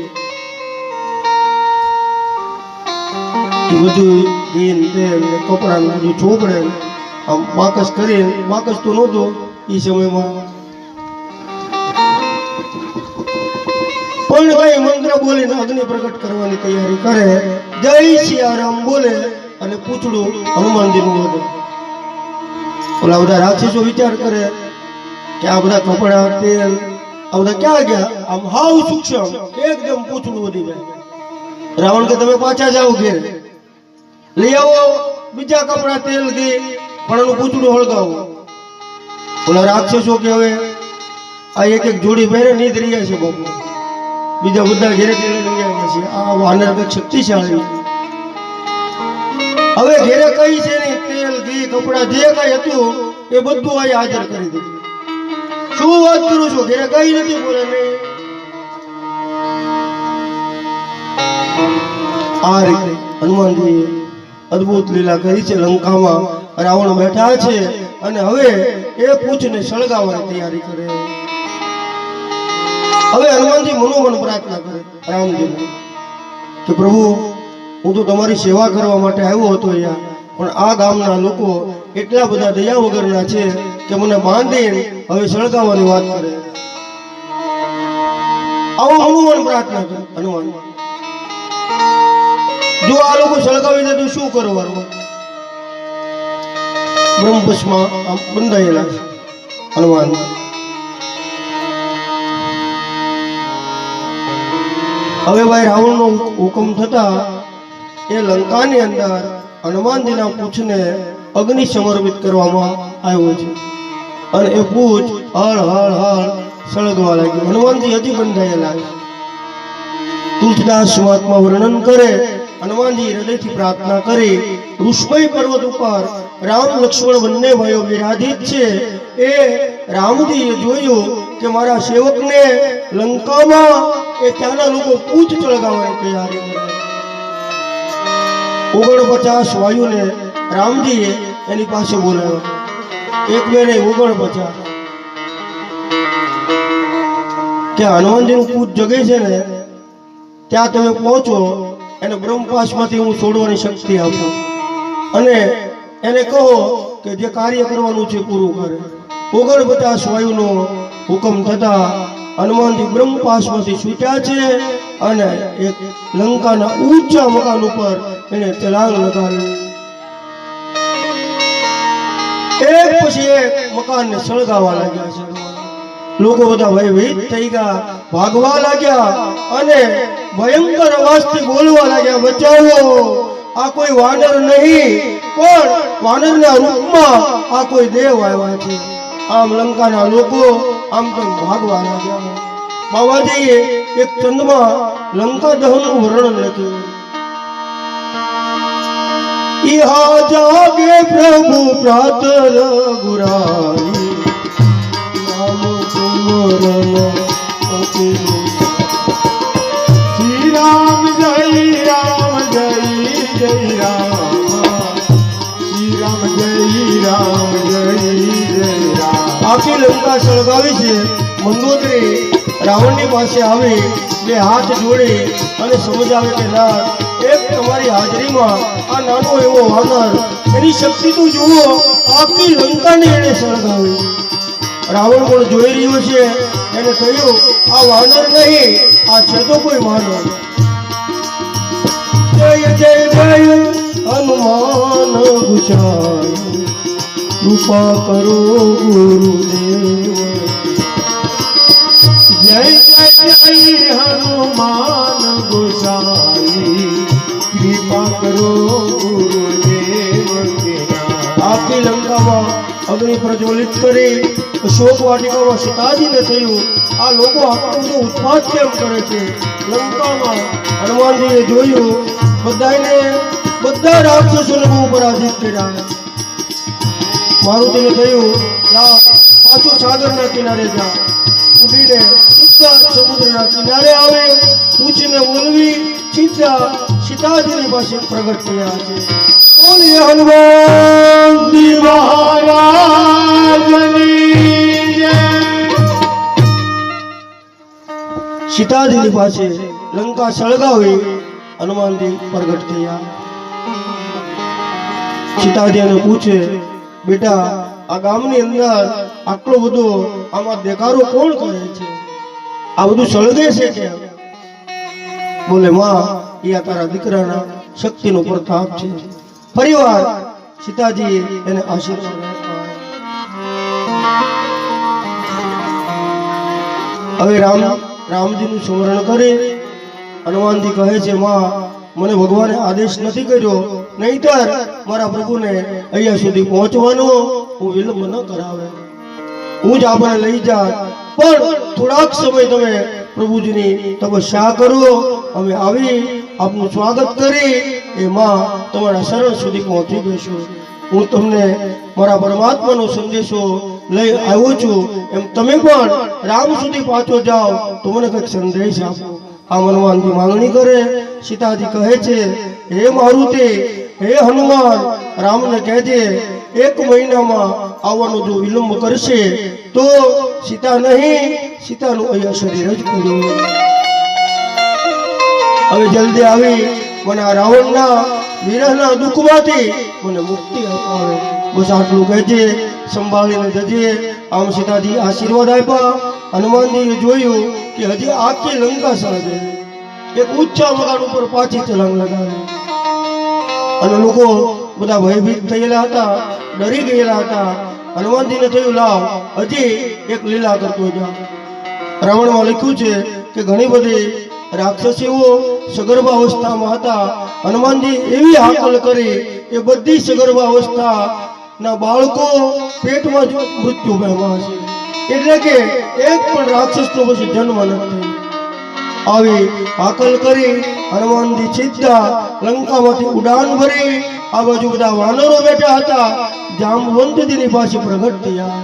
એ બધું ઘી તેલ કપડા બધું ચોપડે આમ બાકસ કરી, બાકસ તો નહોતો એ સમયમાં, પણ કઈ મંત્ર બોલીને અગ્નિ પ્રગટ કરવાની તૈયારી કરે. જય સિયારામ બોલે અને પૂંછડું હનુમાનજીનું વધે. ઓલા બધા રાક્ષસો વિચાર કરે કે આ બધા કપડા તેલ આ બધા ક્યાં ગયા? આમ હાવ સૂક્ષ્મ એકદમ પૂંછડું વધી જાય. રાવણ કે તમે પાછા જાઓ ઘેર, લઈ આવો બીજા કપડા તેલ ઘી, પણ એનું પૂંછડું હળગાવો. ઓલા રાક્ષસો કે હવે આ એક એક જોડી પહેરે નીંદ રહ્યા છે બાપુ, બીજા બધા ઘેરે લઈ આવ્યા છે. આ વાનર કઈક શક્તિશાળી. હવે ઘેરે કઈ છે ને તેલ ઘી કપડા જે કઈ હતું એ બધું અહીં હાજર કરી દીધું. શું વાત કરું છું? ઘેરે કઈ નથી બોલે નહીં. આ રીતે હનુમાનજી અદભુત લીલા કરી છે. લંકામાં રાવણ બેઠા છે અને હવે એ પૂંછને સળગાવવાની તૈયારી કરે. હવે હનુમાનજી મનોમન પ્રાર્થના કરે રામજીને કે પ્રભુ હું તો તમારી સેવા કરવા માટે આવ્યો હતો અહીંયા, પણ આ ગામના લોકો એટલા બધા દયા વગરના છે કે મને બાંધીને હવે સળગાવવાની વાત કરે. આવું હનુમાન પ્રાર્થના કરે. હનુમાન જો આ લોકો સળગાવી દે તો શું કરવાનું? બ્રહ્મભસ્મમાં આમ બંધાયેલા છે હનુમાન. હવે ભાઈ રાવણનો હુકમ થતા એ લંકાની અંદર હનુમાનજીના પૂંછને અગ્નિ સમર્પિત કરવામાં આવ્યો છે અને એ પૂંછ હળ હળ હળ સળગવા લાગ્યું. હનુમાનજી હજી બંધાયેલા છે. તુલસીદાસ મહાત્મા વર્ણન કરે, હનુમાનજી હૃદયથી પ્રાર્થના કરી. ઋષભય પર્વત ઉપર રામ લક્ષ્મણ બંને ભાઈઓ બિરાજિત છે. એ રામજીએ જોયું કે મારા સેવકને લંકામાં એ ત્યાંના લોકો પૂંછ ચળગાવવાની તૈયારી કરે. 49 વાયુને રામજીએ એની પાસે બોલાવ્યો. એક બે નહીં 49 કે હનુમાનજીનું પૂંછ જગે છે ને ત્યાં તમે પહોંચો, એને બ્રહ્મપાશમાંથી હું છોડવાની શક્તિ આપું અને એને કહો કે જે કાર્ય કરવાનું છે પૂરું કરે. 49 વાયુનો હુકમ થતા હનુમાનજી બ્રહ્મપાશમાંથી છૂટ્યા છે અને એક લંકાના ઊંચા મકાન ઉપર એને છલાંગ લગાવી. એક પછી એક મકાનને સળગાવવા લાગ્યા છે. લોકો બધા ભયભીત થઈ ગયા, ભાગવા લાગ્યા અને ભયંકર અવાજથી બોલવા લાગ્યા, બચાવો, આ કોઈ વાનર નહીં પણ વાનરના રૂપમાં આ કોઈ દેવ આવ્યા છે. આમ લંકાના લોકો આમ તેમ ભાગવા લાગ્યા. બાબાજીએ એક ચંદમાં લંકા દહનનું વર્ણન લખ્યું. इहा जागे प्रभु प्रात रघुराई नाम कुमरन अखिल श्री राम जय राम जय राम श्री राम जय राम આખી લંકા સળગાવી છે મંદોદરી રાવણની પાસે આવે બે હાથ જોડે અને સમજાવે કે ના એક તમારી હાજરીમાં આ નાનો એવો વાનર એની શક્તિ તો જુઓ આખી લંકાને એને સળગાવી રાવણ પણ જોઈ રહ્યો છે એને કહ્યું આ વાનર નહીં આ છે તો કોઈ માનવ જય જય જય હનુમાન ગુસાઈ કૃપા કરો ગુરુદેવ जय जय हनुमान गोसाई कृपा करो गुरुदेव के नाम। આખી લંકામાં અગ્નિ પ્રજ્વલિત કરી અશોક વાટિકામાં સીતાજીને થયું આ લોકો આટલો બધો ઉત્પાત કેમ કરે છે લંકામાં હનુમાનજીએ જોયું બધા રાક્ષસોને બહુ પરાજિત કર્યા મારુતિને થયું લા પાછો સાગરના કિનારે જા ઉડીને સીધા સમુદ્રના કિનારે આવે પૂછને બોલવી સીધા સીતાજીની પાસે પ્રગટ થયા છે બોલીએ હનુમાન મહારાજની જય। સીતાજીની પાસે લંકા સળગાવી હનુમાનજી પ્રગટ થયા સીતાજીને પૂછે બેટા આ ગામની અંદર આટલો બધો આમાં દેખાડો કોણ કરે છે આ બધું સળગે છે કેમ બોલે માં એ આ તારા દીકરાના શક્તિનો પ્રતાપ છે પરિવાર સીતાજીએ એને આશીર્વાદ આપ્યા હવે રામજીનું સ્મરણ કરે હનુમાનજી કહે છે માં મને ભગવાને આદેશ નથી કર્યો નહીતર મારા પ્રભુને અહીંયા સુધી પહોંચવાનો હું વિલંબ ન કરાવે હું જ આપણે લઈ જા પણ થોડાક સમય તમે પ્રભુજીની તપસ્યા કરો અમે આવી આપનું સ્વાગત કરી એ માં તમારા શરણ સુધી પહોંચી ગઈશું હું તમને મારા પરમાત્માનો સંદેશો લઈ આવ્યો છું એમ તમે પણ રામ સુધી પાછો જાઓ તો મને કંઈક સંદેશ આપો આ હનુમાનજી માંગણી કરે સીતાજી કહે છે હે મારુતિ હે હનુમાન રામને કહેજે 1 મહિનામાં આવવાનો જો વિલંબ કરશે તો સીતા નહીં સીતાનું અહીંયા શરીર જ પડ્યું હવે જલ્દી આવી મને આ રાવણના વિરહના દુઃખમાંથી મને મુક્તિ અપાવે બસ આટલું કહેજે સંભાળીને જજે આમ સીતાજી આશીર્વાદ આપ્યા હનુમાનજીએ જોયું કે હજી આખી લંકા સળગે એક ઊંચા મકાન ઉપર પાછી છલાંગ લગાવી અને લોકો બધા ભયભીત થયેલા હતા ડરી ગયેલા હતા હનુમાનજીને થયું લાવ હજી એક લીલા કરતો જા રાવણમાં લખ્યું છે કે ઘણી બધી રાક્ષસીઓ સગર્ભા અવસ્થામાં હતા હનુમાનજી એવી હાકલ કરી એ બધી સગર્ભા અવસ્થાના બાળકો પેટમાં જ મૃત્યુ પામ્યા છે એટલે કે એક પણ રાક્ષસનો પછી જન્મ નથી આવી હાકલ કરી હનુમાનજી સીધા લંકામાંથી ઉડાન ભરી આ બાજુ બધા વાનરો બેઠા હતા જાંબવંતજીની પાસે પ્રગટ થયા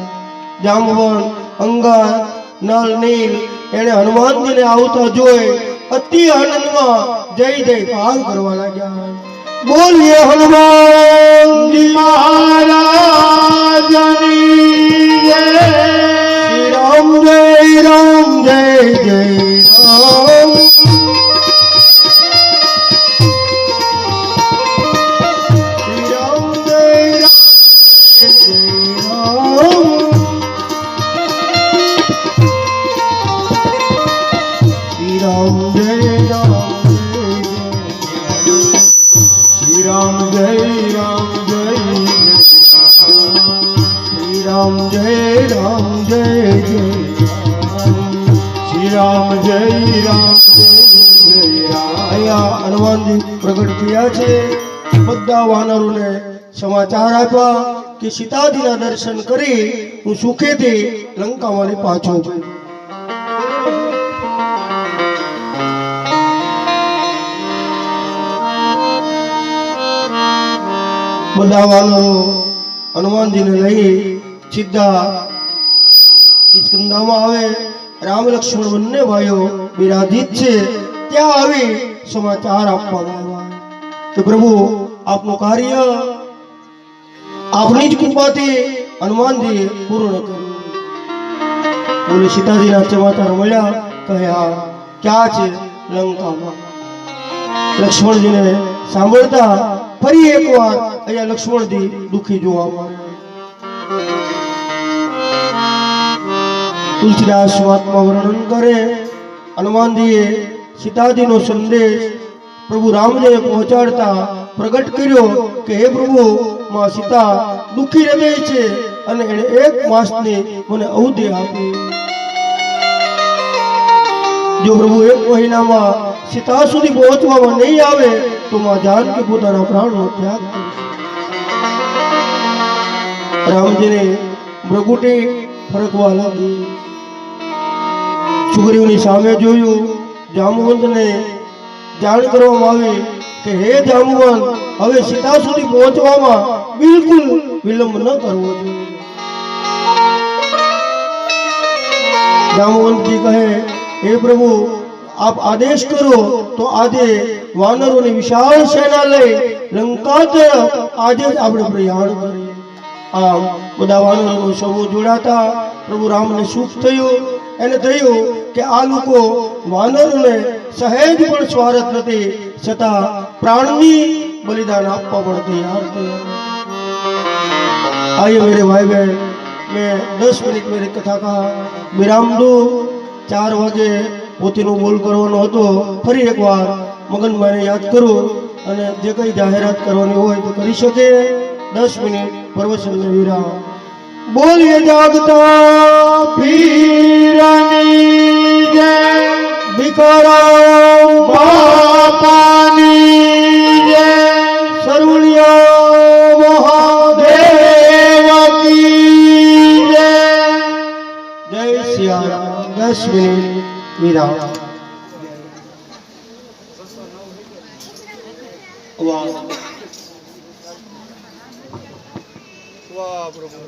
જાંબવંત અંગાર નલ નીલ એને હનુમાનજીને આવતા જોઈ અતિ આનંદમાં જય જયકાર કરવા લાગ્યા બોલીએ હનુમાનજી મહારાજની જય। શ્રી રામ જય રામ જય જય રામ શ્રી રામ જય રામ જય રામ શ્રી રામ જય રામ श्री राम जय राम जय શ્રી રામ જય રામ જય જય श्री राम जय राम जय राम। અહીંયા હનુમાનજી પ્રગટ થયા છે બધા વાનરોને સમાચાર આપ્યા કે સીતાજીના દર્શન કરી હું સુખેથી લંકામાંથી પાછો છું બધા વાનરો હનુમાનજીને લઈ સીધા કિષ્કિંધામાં આવે. રામ લક્ષ્મણ બંને ભાઈઓ બિરાજિત છે. ત્યાં આવી સમાચાર આપવામાં આવ્યા કે પ્રભુ આપનું કાર્ય આપની જ કૃપાથી હનુમાનજીએ પૂર્ણ કર્યું. બોલી સીતાજીના સમાચાર મળ્યા. કહ્યા ક્યાં છે? લંકામાં. લક્ષ્મણજીને સાંભળતા ફરી એકવાર અહીંયા લક્ષ્મણજી દુઃખી જોવા મળ્યા. તુલસીદાસ વાતમાં વર્ણન કરે હનુમાનજીએ સીતાજીનો સંદેશ પ્રભુ રામને પહોંચાડતા પ્રગટ કર્યો કે હે પ્રભુ, માં સીતા દુઃખી હૃદય છે અને એણે 1 માસની મને અવધિ આપી. જો પ્રભુ 1 મહિનામાં સીતા સુધી પહોંચવામાં નહીં આવે તો માં જાનકી પોતાના પ્રાણનો ત્યાગ કરશે. રામજીને ભ્રગુટી ફરકવા લાગી. સુગ્રીવની સામે જોયું. જાંબુવંતને જાણ કરવામાં આવી કે હે જાંબુવંત, હવે સીતા સુધી પહોંચવામાં બિલકુલ વિલંબ ન કરવો જોઈએ. જાંબુવંતજી કહે હે પ્રભુ, આપ આદેશ કરો તો આજે વાનરોની વિશાળ સેના લઈ લંકા તરફ આજે જ આપણે પ્રયાણ કરીએ. આમ બધા વાનરોનો સમૂહ જોડાતા પ્રભુ રામને સુખ થયું. એને થયું કે આ લોકો વાનરોને સહેજ પણ સ્વાર્થ નથી, છતાં પ્રાણની બલિદાન આપવા પણ તૈયાર થયા. आइए मेरे भाई बहन, मैं 10 मिनट मेरी कथा का विराम दूं. 4 વાગે પોતીનો બોલ કરવાનો હતો. ફરી એકવાર મગનભાઈને યાદ કરું અને જે કંઈ જાહેરાત કરવાની હોય તો કરી શકે. 10 મિનિટ પ્રવચનનો વિરામ. બોલીએ જાગતા પીરની જય, ભીખારામ બાપાની જય, સર્વણિયા મહાદેવ કી જય. જય સિયારામ. 10 મિનિટ વિરામ. વાહ વાહ પ્રભુ,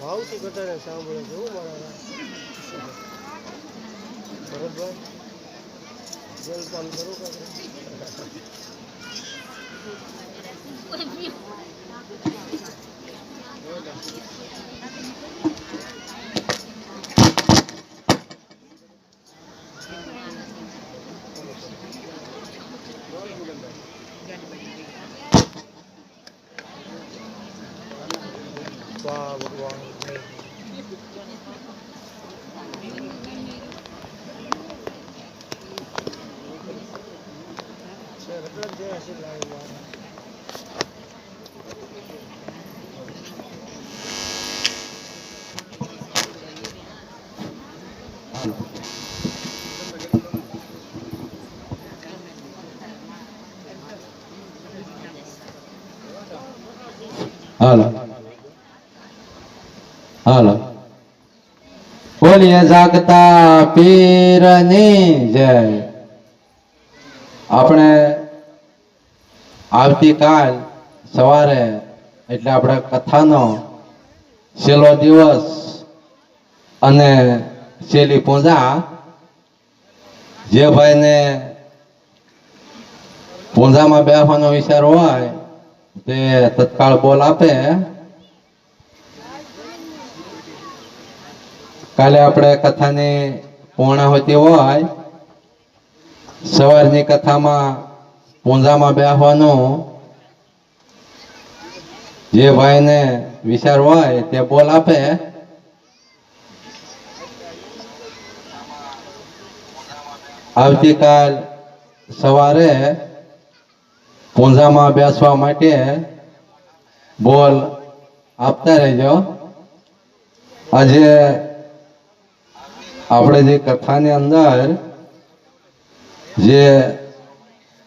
ભાવથી કથાને સાંભળે છે. મારા ભરતભાઈ જલપાન કરો વાહ ભગવાન. હાલો હાલો. બોલીએ જાગતા પીરની જય. આપણે આવતીકાલ સવારે એટલે આપણે કથાનો છેલ્લો દિવસ અને છેલ્લી પૂજા. જે ભાઈને પૂજામાં બેસવાનો વિચાર હોય તે તત્કાળ બોલ આપે. કાલે આપણે કથાની પૂર્ણાહુતિ હોય. સવારની કથામાં પૂજામાં બેસવાનું. જે ભાઈને વિચાર હોય તે બોલ આપે. આવતીકાલ સવારે પૂજામાં બેસવા માટે બોલ આપતા રહેજો. આજે આપણે જે કથાની અંદર જે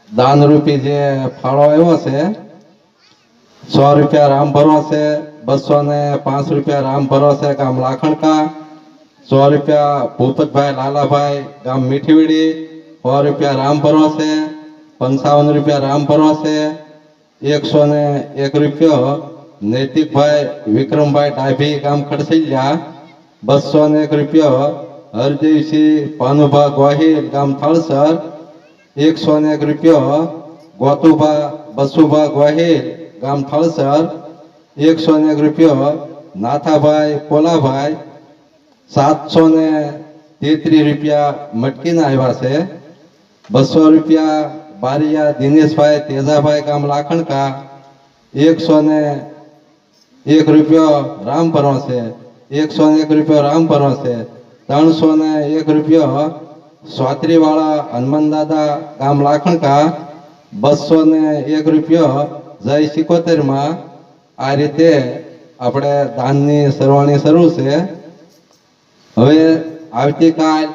દાનરૂપી જે ફાળો આવ્યો છે, 100 રૂપિયા રામ ભરોસે, 205 રૂપિયા રામ ભરોસે ગામ લાખણકા, 100 રૂપિયા ભૂપતભાઈ લાલાભાઈ ગામ મીઠીવીડી, 100 રૂપિયા રામ ભરોસે, 55 રૂપિયા રામ ભરોસે, 101 રૂપિયો નૈતિકભાઈ વિક્રમભાઈ ડાભી ગામ ખડસૈયા, 201 રૂપિયો હરદેવસિંહ ભાનુભા ગોહિલ ગામ થળસર, 101 રૂપિયો ગોતુભા બસુભા ગોહિલ ગામ થળસર, 101 રૂપિયો નાથાભાઈ પોલાભાઈ, 733 રૂપિયા મટકીના આવ્યા છે, 200 રૂપિયા બારિયા દિનેશભાઈ તેજાભાઈ ગામ લાખણકા, 101 રૂપિયો રામ ભરો છે, 101 રૂપિયો રામ ભરો છે, 301 રૂપિયો સ્વાત્રીવાળા હનુમાન દાદા ગામ લાખણકા, 201 રૂપિયો જય 77 આ રીતે આપણે દાનની સરવાણી શરૂ છે. હવે આવતીકાલ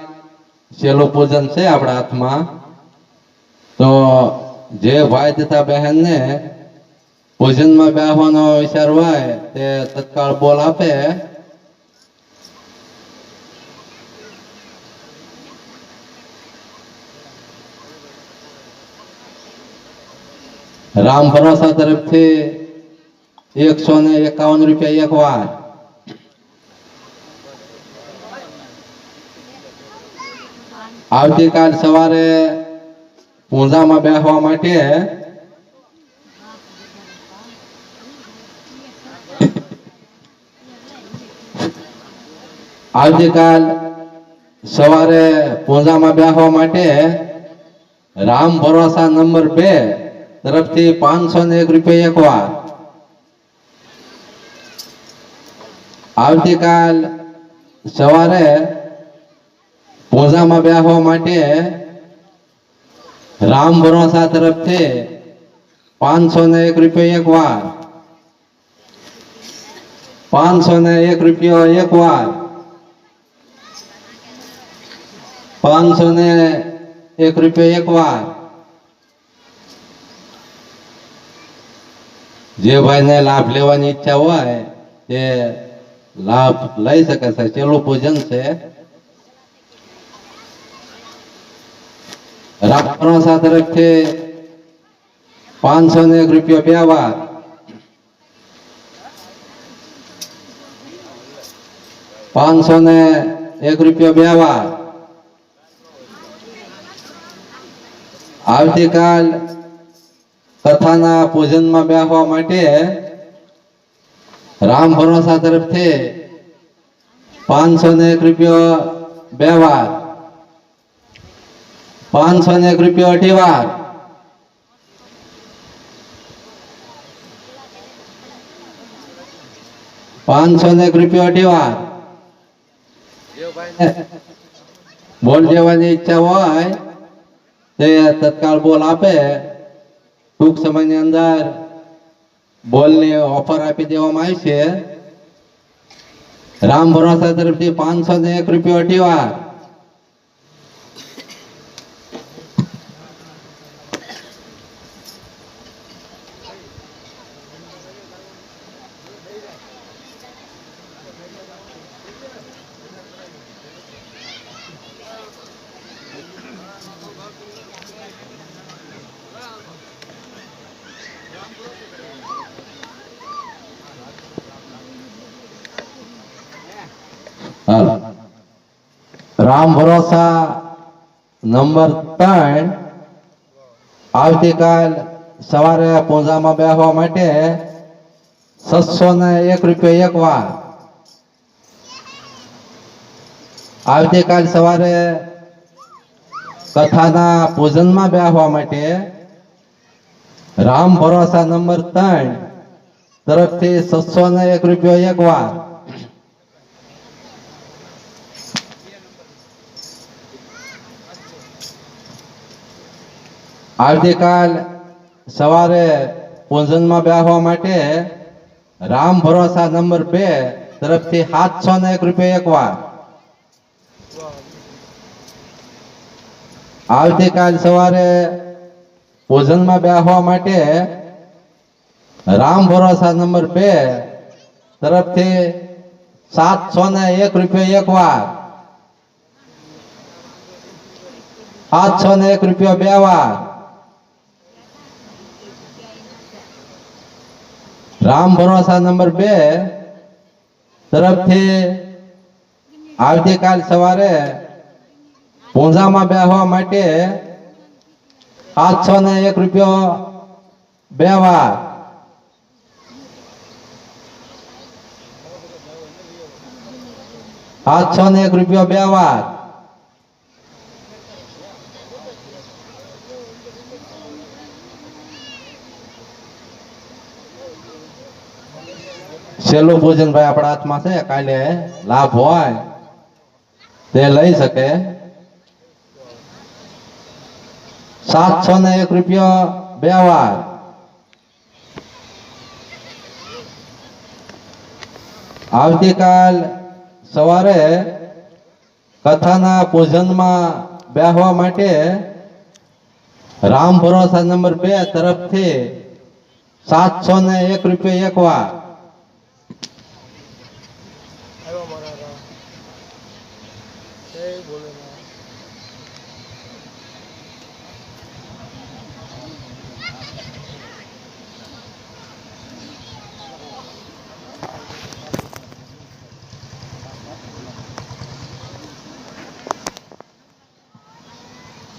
છેલ્લું પૂજન છે આપણા હાથમાં, તો જે ભાઈ તથા બહેનને પૂજનમાં બેસવાનો વિચાર હોય તે તત્કાળ બોલ આપે. રામ ભરોસા તરફથી 151 રૂપિયા એક વાર. આવતીકાલ સવારે પૂજામાં બેસવા માટે રામ ભરોસા નંબર 2 તરફથી 501 રૂપિયા એક વાર. આવતીકાલ સવારે પૂજામાં બેસવા માટે રામ ભરોસા તરફથી 501 રૂપિયા એક વાર. 501 રૂપિયા એક વાર. 501 રૂપિયા એક વાર. જે ભાઈને લાભ લેવાની ઈચ્છા હોય તે લાભ લઈ શકે છે. છેલ્લું પૂજન છે. રામ ભરોસા તરફથી 501 રૂપિયા બે વાર. 501 રૂપિયા બે વાર. આવતીકાલ કથાના પૂજનમાં બેસવા માટે રામ ભરોસા તરફથી 501 રૂપિયા બે વાર. 501 રૂપિયા અઢી વાર. 501 રૂપિયા અઢી વાર. બોલ દેવાની ઈચ્છા હોય તે તત્કાળ બોલ આપે. ટૂંક સમયની અંદર બોલની ઓફર આપી દેવામાં આવી છે. રામ ભરોસા તરફથી 501 રૂપિયા અઢી વાર. રામ ભરોસા નંબર 3 આવતીકાલ સવારે પૂજામાં બેસવા માટે 601 રૂપિયા એક વાર. આવતીકાલ સવારે કથાના પૂજનમાં બેસવા માટે રામ ભરોસા નંબર 3 તરફથી 601 રૂપિયા એક વાર. આવતીકાલ સવારે પૂજનમાં બેસવા માટે રામ ભરોસા નંબર 2 તરફથી 701 રૂપિયા એક વાર. આવતીકાલ સવારે પૂજનમાં બેસવા માટે રામ ભરોસા નંબર 2 તરફથી 701 રૂપિયા એક વાર. 701 રૂપિયા બે વાર. રામ ભરોસા નંબર 2 તરફથી આવતીકાલ સવારે પૂંજામાં બેહવા માટે 701 રૂપિયો 2 વાર. ₹701 2 વાર. છેલ્લું પૂજન ભાઈ આપણા હાથમાં છે, કાલે લાભ હોય તે લઈ શકે. ₹701 2 વાર. આવતીકાલ સવારે કથાના પૂજનમાં બેહવા માટે રામ ભરોસા નંબર 2 તરફથી ₹701 1 વાર.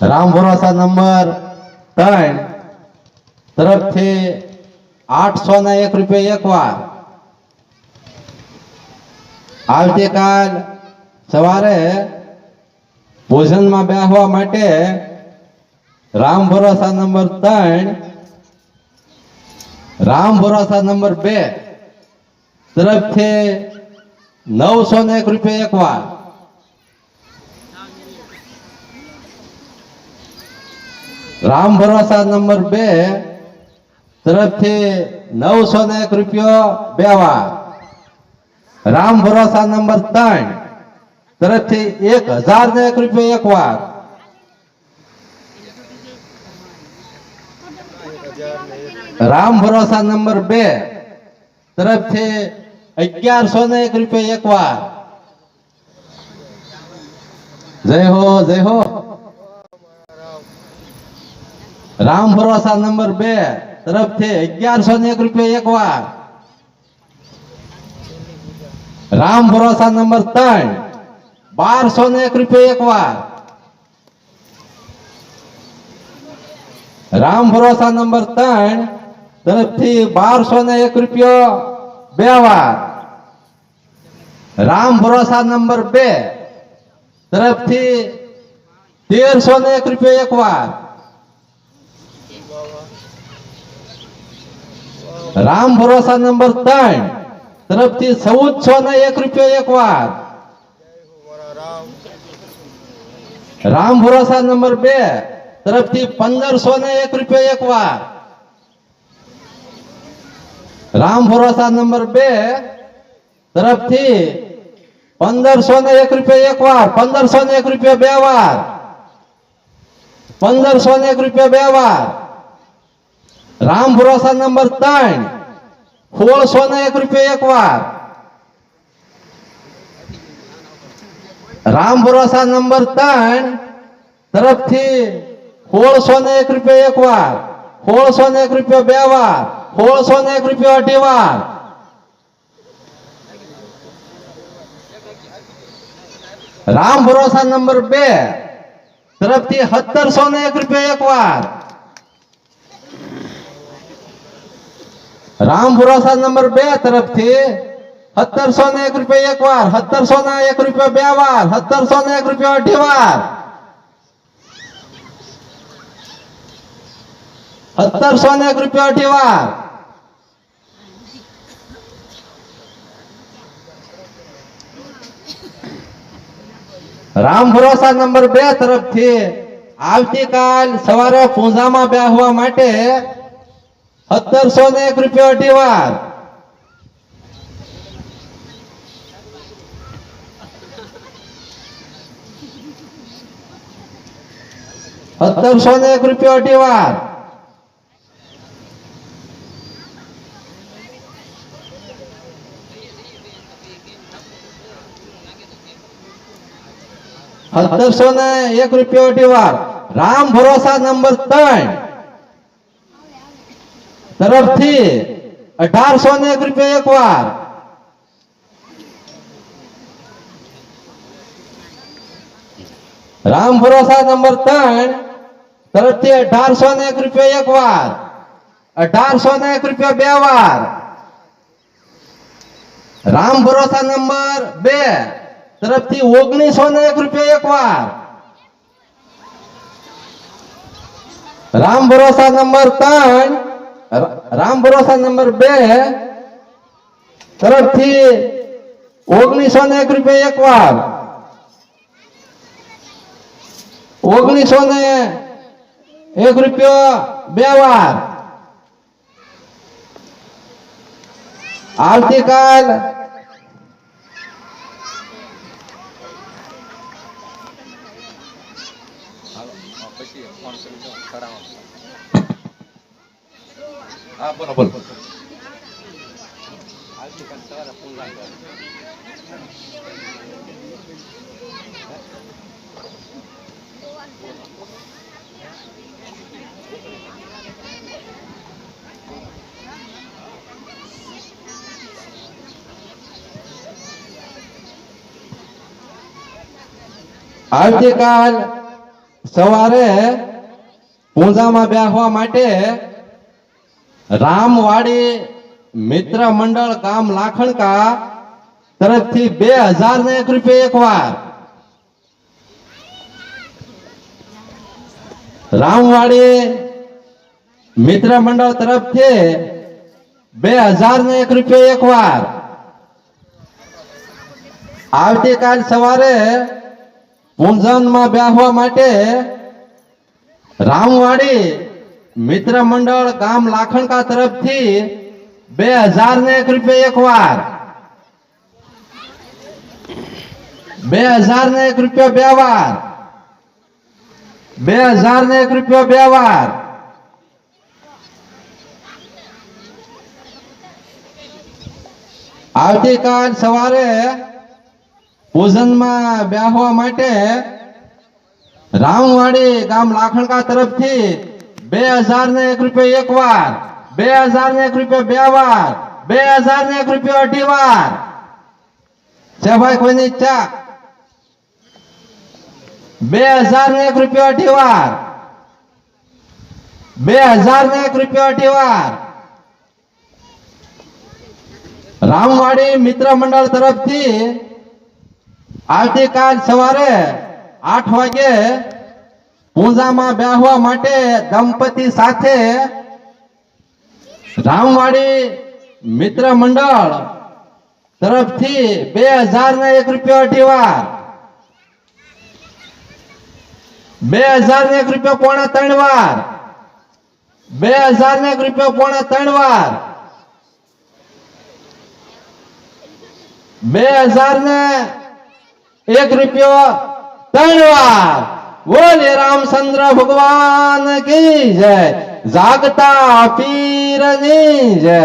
રામ ભરોસા નંબર 3 તરફથી ₹801 1 વાર. આવતીકાલ સવારે ભોજનમાં બેસવા માટે રામ ભરોસા નંબર 3 રામ ભરોસા નંબર 2 તરફથી ₹901 1 વાર. રામ ભરોસા નંબર 2 તરફથી ₹901 2 વાર. રામ ભરોસા નંબર 3 તરફથી ₹1001 1 વાર. રામ ભરોસા નંબર 2 તરફથી ₹1101 1 વાર. જય હો જય હો. રામ ભરોસા નંબર 2 તરફથી ₹1101 1 વાર. રામ ભરોસા નંબર 3 ₹1201 1 વાર. રામ ભરોસા નંબર 3 તરફથી ₹1201 2 વાર. રામ ભરોસા નંબર 2 તરફથી ₹1301 1 વાર. રામ ભરોસા નંબર 3 તરફથી ₹1401 1 વાર. રામ ભરોસા નંબર 2 તરફથી ₹1501 1 વાર. રામ ભરોસા નંબર 2 તરફથી ₹1501 1 વાર. ₹1501 2 વાર. ₹1501 2 વાર. રામ ભરોસા નંબર 3 ₹1601 1 વાર. રામ ભરોસા નંબર 3 તરફથી ₹1601 1 વાર. ₹1601 2 વાર. ₹1601 2 વાર. રામ ભરોસા નંબર 2 તરફથી ₹1701 1 વાર. રામ ભરોસા નંબર 2 તરફથી ₹1701 1 વાર. ₹1701 2 વાર. ₹1701 2 વાર. ₹1701 2 વાર. રામ ભરોસા નંબર 2 તરફથી આવતીકાલ સવારે પૂંજામાં બેસવા માટે ₹1701 2 વાર. ₹1701 2 વાર. ₹1701 2 વાર. રામ ભરોસા નંબર 3 તરફથી 1801 એક વાર. રામ ભરોસા નંબર 3 તરફથી 1801 એક વાર. 1801 બે વાર. રામ ભરોસા નંબર 2 તરફથી 1901 એક વાર. રામ ભરોસા નંબર 3 રામ ભરોસા નંબર 2 તરફથી 1901 એક વાર. 1901 બે વાર. આવતીકાલ બોલો બોલો. આવતીકાલ સવારે પૂંજામાં બેસવા માટે રામવાડી મિત્ર મંડળ ગામ લાખણકા તરફથી 2001 એક વાર. રામવાડી મિત્ર મંડળ તરફથી 2001 એક વાર. આવતીકાલ સવારે પૂંજનમાં બેસવા માટે રામવાડી મિત્ર મંડળ ગામ લાખણકા તરફથી 2001 એક વાર. 2001 બે વાર. 2001 બે વાર. આવતીકાલ સવારે પૂજનમાં બેસવા માટે રામવાડી ગામ લાખણકા તરફથી 2001 એક વાર. 2001 બે વાર. 2001 અઢી વાર. છે ભાઈ કોઈની ઈચ્છા? 2001 અઢી વાર. 2001 અઢી વાર. રામવાડી મિત્ર મંડળ તરફથી આવતીકાલ સવારે 8 વાગે પૂંજામાં બેસવા માટે દંપતિ સાથે રામવાડી મિત્ર મંડળ તરફથી 2001 અઢી વાર. 2001 પોણા 3 વાર. 2001 પોણા 3 વાર. 2001 3 વાર. બોલે રામચંદ્ર ભગવાન કી જય. જાગતા પીરની જય.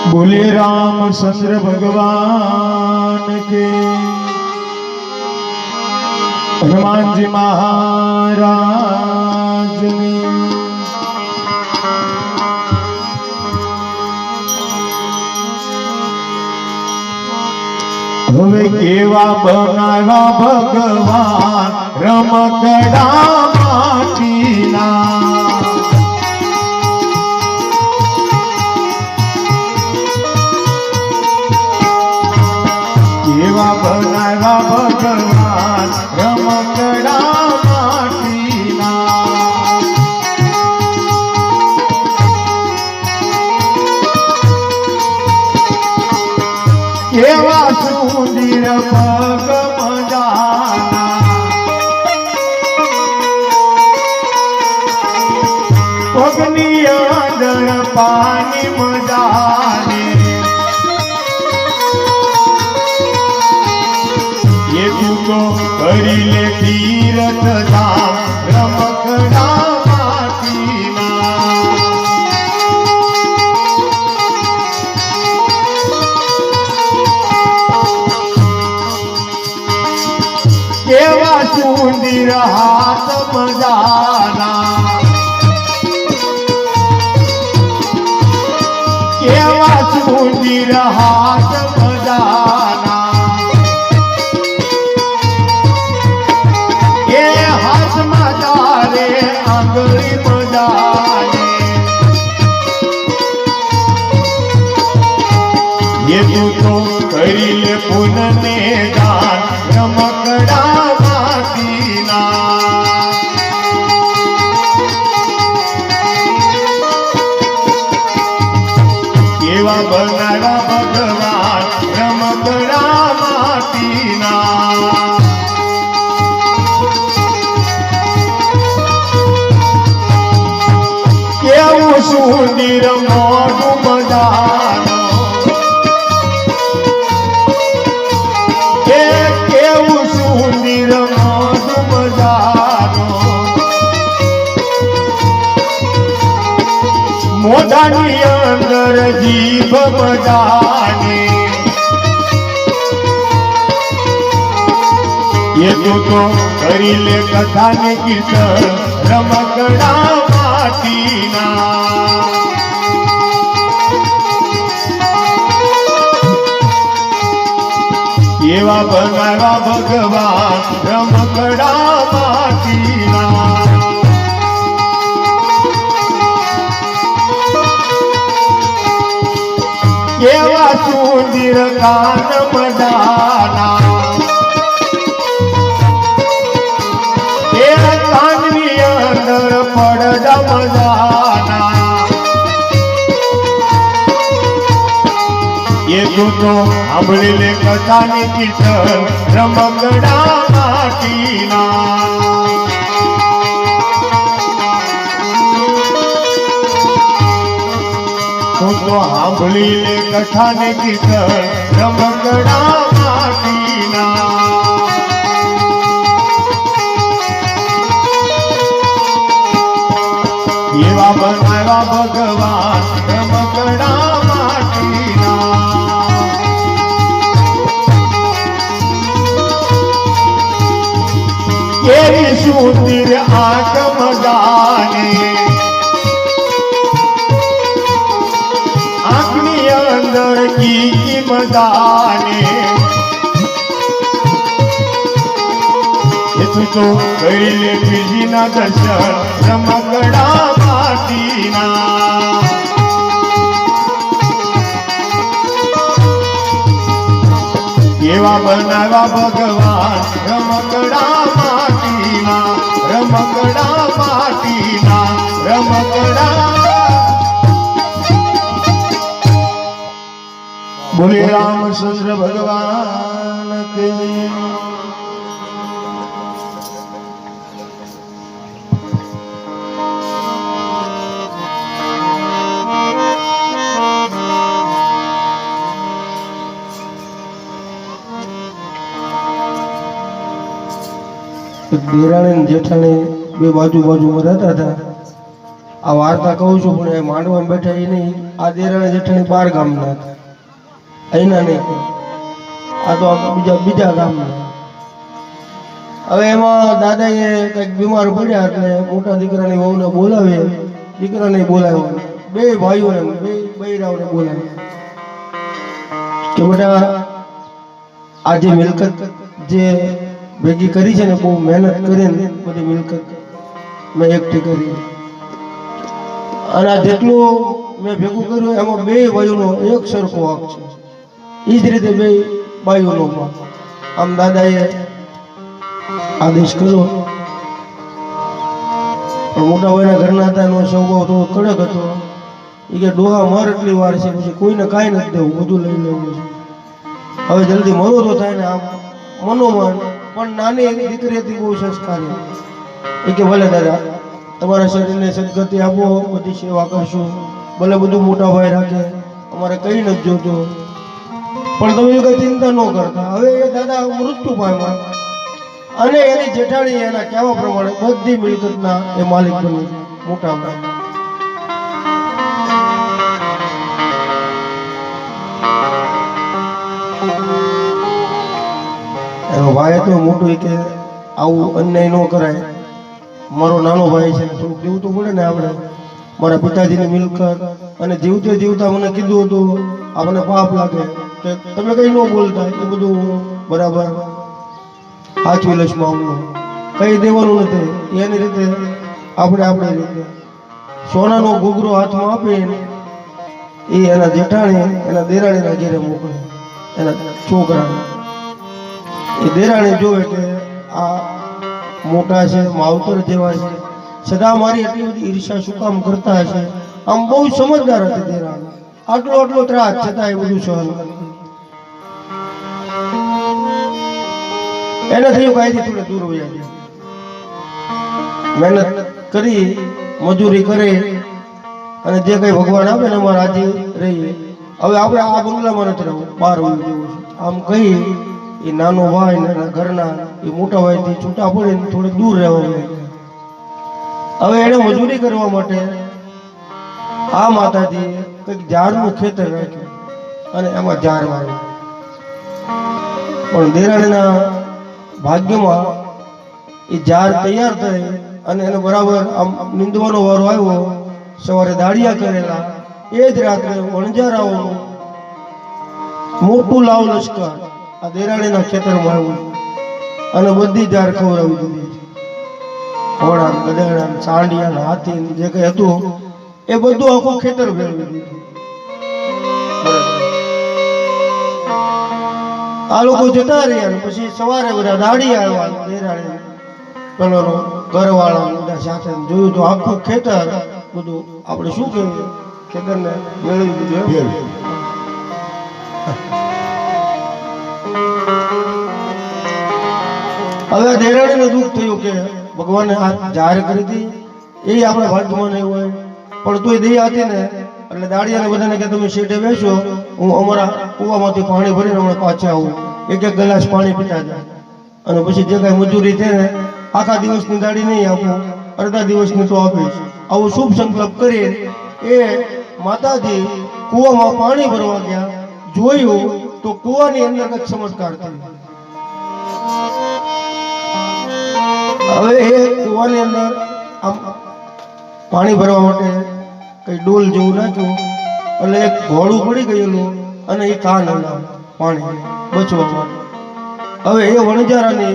बोलिए रामचंद्र भगवान के, हनुमान जी महाराज ने। હવે કેવા બનાવ્યા ભગવાન રમકડા માટીના, કેવા બનાવ્યા ભગવાન રમકડા માટીના। કેવા સુંદર પગ મજાના, પગની અંદર પાણી મજાને, ये तू तो करी ले तीरथ धाम रमकड़ा माटीना। केवा सुंदर हाथ मजाना, केवा सुंदर हाथ मजाना, हाथ मजारे आंगली मजाने, ये तू तो करी ले पुनने दान रमकड़ा माटीना। केवा बनाया भगवान रमकड़ा माटीना। केवुं सुंदर मोढुं मजानो, केवुं सुंदर मोढुं मजानो, मोढानी अंदर जीभ मजानी, ये तो करी ले कथा ने कीर्तन रमकड़ा माटीना। केवा बनाया भगवान रमकड़ा माटीना। केवा सुंदर कान मजाना, काननी अंदर पड़दा मजाना, ये तू तो हमले ले कथा ने कीर्तन रमकड़ा माटीना। तू तो हमले ले कथा ने कीर्तन रमकड़ा माटीना। केवा बनाया भगवान रमकड़ा माटीना। केवी सुंदर आंख मजाने, आंखनी अंदर की मजाने, ये तू तो करी ले बीजीना दर्शन रमकड़ा माटीना। केवा बनाया भगवान रमकड़ा माटीना, रमकड़ा माटीना, रमकड़ा। बोले रामचंद्र भगवान के। દેરાણી અને જેઠાણી બે બાજુ બાજુમાં રહેતા હતા આ વાર્તા કહું છું પણ એ માંડવામાં બેઠા એ નહીં, આ દેરાણી જેઠાણી 12 ગામના હતા, અહીંના નહીં, આ તો બીજા ગામના. હવે એમાં દાદાએ કંઈક બીમાર પડ્યા એટલે મોટા દીકરાની વહુને બોલાવી, દીકરાને બોલાવ્યો, બે ભાઈઓને બે બૈરાઓને બોલાવ્યા કે બેટા આ જે મિલકત જે ભેગી કરી છે ને, બહુ મહેનત કરીને બધી મિલકત મેં એકઠી કરી, અને આ જેટલું મેં ભેગું કર્યું એમાં બે ભાઈઓનો એક સરખો હક છે, એ જ રીતે બે ભાઈઓનો હક. આમ દાદાએ આદેશ કર્યો. પણ મોટા ભાઈના ઘરના હતા, એનો સ્વભાવ થોડો કડક હતો. એ કે ડોહા મર એટલી વાર છે, પછી કોઈને કાંઈ નથી દેવું, બધું લઈ લેવું છે. હવે જલ્દી મરો તો થાય ને. આમ મનોમન પણ નાની દીકરી હતી, બહુ સંસ્કારી. એ કે ભલે દાદા તમારા શરીરને સદગતિ આપો, બધી સેવા કરશું, ભલે બધું મોટા ભાઈ રાખે, અમારે કંઈ નથી જોતું, પણ તમે કઈ ચિંતા ન કરતા. હવે એ દાદા મૃત્યુ પામ્યા અને એની જેઠાણી એના કહેવા પ્રમાણે બધી મિલકતના એ માલિક બની મોટા ભાઈ. એનો ભાઈ હતો મોટો, કે આવું અન્યાય ન કરાય, મારો નાનો ભાઈ છે, થોડુંક દેવું તો પડે ને આપણે, મારા પિતાજીની મિલકત. અને જીવતે જીવતા મને કીધું હતું આપણને પાપ લાગે કે તમે કઈ ન બોલતા, એ બધું બરાબર સાચવી લઈશ મામલો, કઈ દેવાનું નથી, એની રીતે આપણે આપણી રીતે. સોનાનો ઘૂઘરો હાથમાં આપીને એ એના જેઠાણી એના દેરાણીના ઘેરે મોકલે, એના છોકરાને. એ દેરાણી જોવે કે આ મોટા છે, માવતર જેવા છે, સદા મારી એટલી બધી ઈર્ષા શું કામ કરતા હશે. આમ બહુ સમજદાર હતી દેરાણી, આટલો ત્રાસ છતાં એ બધું સહન કરતી. એને થયું કાંઈથી થોડે દૂર વયા જાય, મહેનત કરી, મજૂરી કરે, અને જે કઈ ભગવાન આપે ને એમાં રાજી રહીએ. હવે આપણે આ બંગલામાં નથી રહેવું, બહાર હોવું જેવું છે. આમ કહી એ નાનો ભાઈ ને એના ઘરના એ મોટા ભાઈથી છૂટા પડીને થોડે દૂર રહેવા ગયા. હવે એને મજૂરી કરવા માટે આ માતાજી કંઈક ઝાડનું ખેતર રાખ્યું અને એમાં ઝાડ વાવ્યું. પણ દેરાણીના ભાગ્યમાં એ ઝાડ તૈયાર થઈ અને એને બરાબર આમ નીંદવાનો વારો આવ્યો. સવારે દાળિયા કરેલા, એ જ રાત્રે વણજારાઓનું મોટું લાવ લશ્કર આ દેરાણીના ખેતરમાં આવ્યું અને બધી ઝાડ ખવડાવી દીધી. ઘોડા, ગધેડા, સાંડિયા, હાથી જે કઈ હતું એ બધું આખું ખેતર ભેળવી દીધું. આ લોકો જતા રહ્યા. પછી સવારે બધા દાડી આવ્યા દેરાણી પેલો ઘરવાળા બધા સાથે જોયું તો આખું ખેતર બધું આપણે શું કહેવું, ખેતરને મેળવી દીધું. હવે દેરાણીને દુઃખ થયું કે ભગવાને આ જાહેર કરી હતી, એ આપણા ભાગ્યમાં નહીં હોય. પણ તોય દયા હતી ને એટલે દાડિયાને બધાને કે તમે શેઠે બેસો, હું અમારા કૂવામાંથી પાણી ભરીને હમણાં પાછા આવું, એક ગ્લાસ પાણી પીતા જાય. અને પછી જે કાંઈ મજૂરી છે ને આખા દિવસની દાડી નહીં આપું, અડધા દિવસની તો આપીશ. આવો શુભ સંકલ્પ કરી એ માતાજી કૂવામાં પાણી ભરવા ગયા. જોયું તો કૂવાની અંદર કંઈક ચમત્કાર થયો. હવે એ કૂવાની અંદર આમ પાણી ભરવા માટે કઈ ડોલ જેવું નાખ્યું એટલે એક ઘોડું પડી ગયેલું અને એ કાન હલાવે પાણી બચવા માટે. હવે એ વણજારાની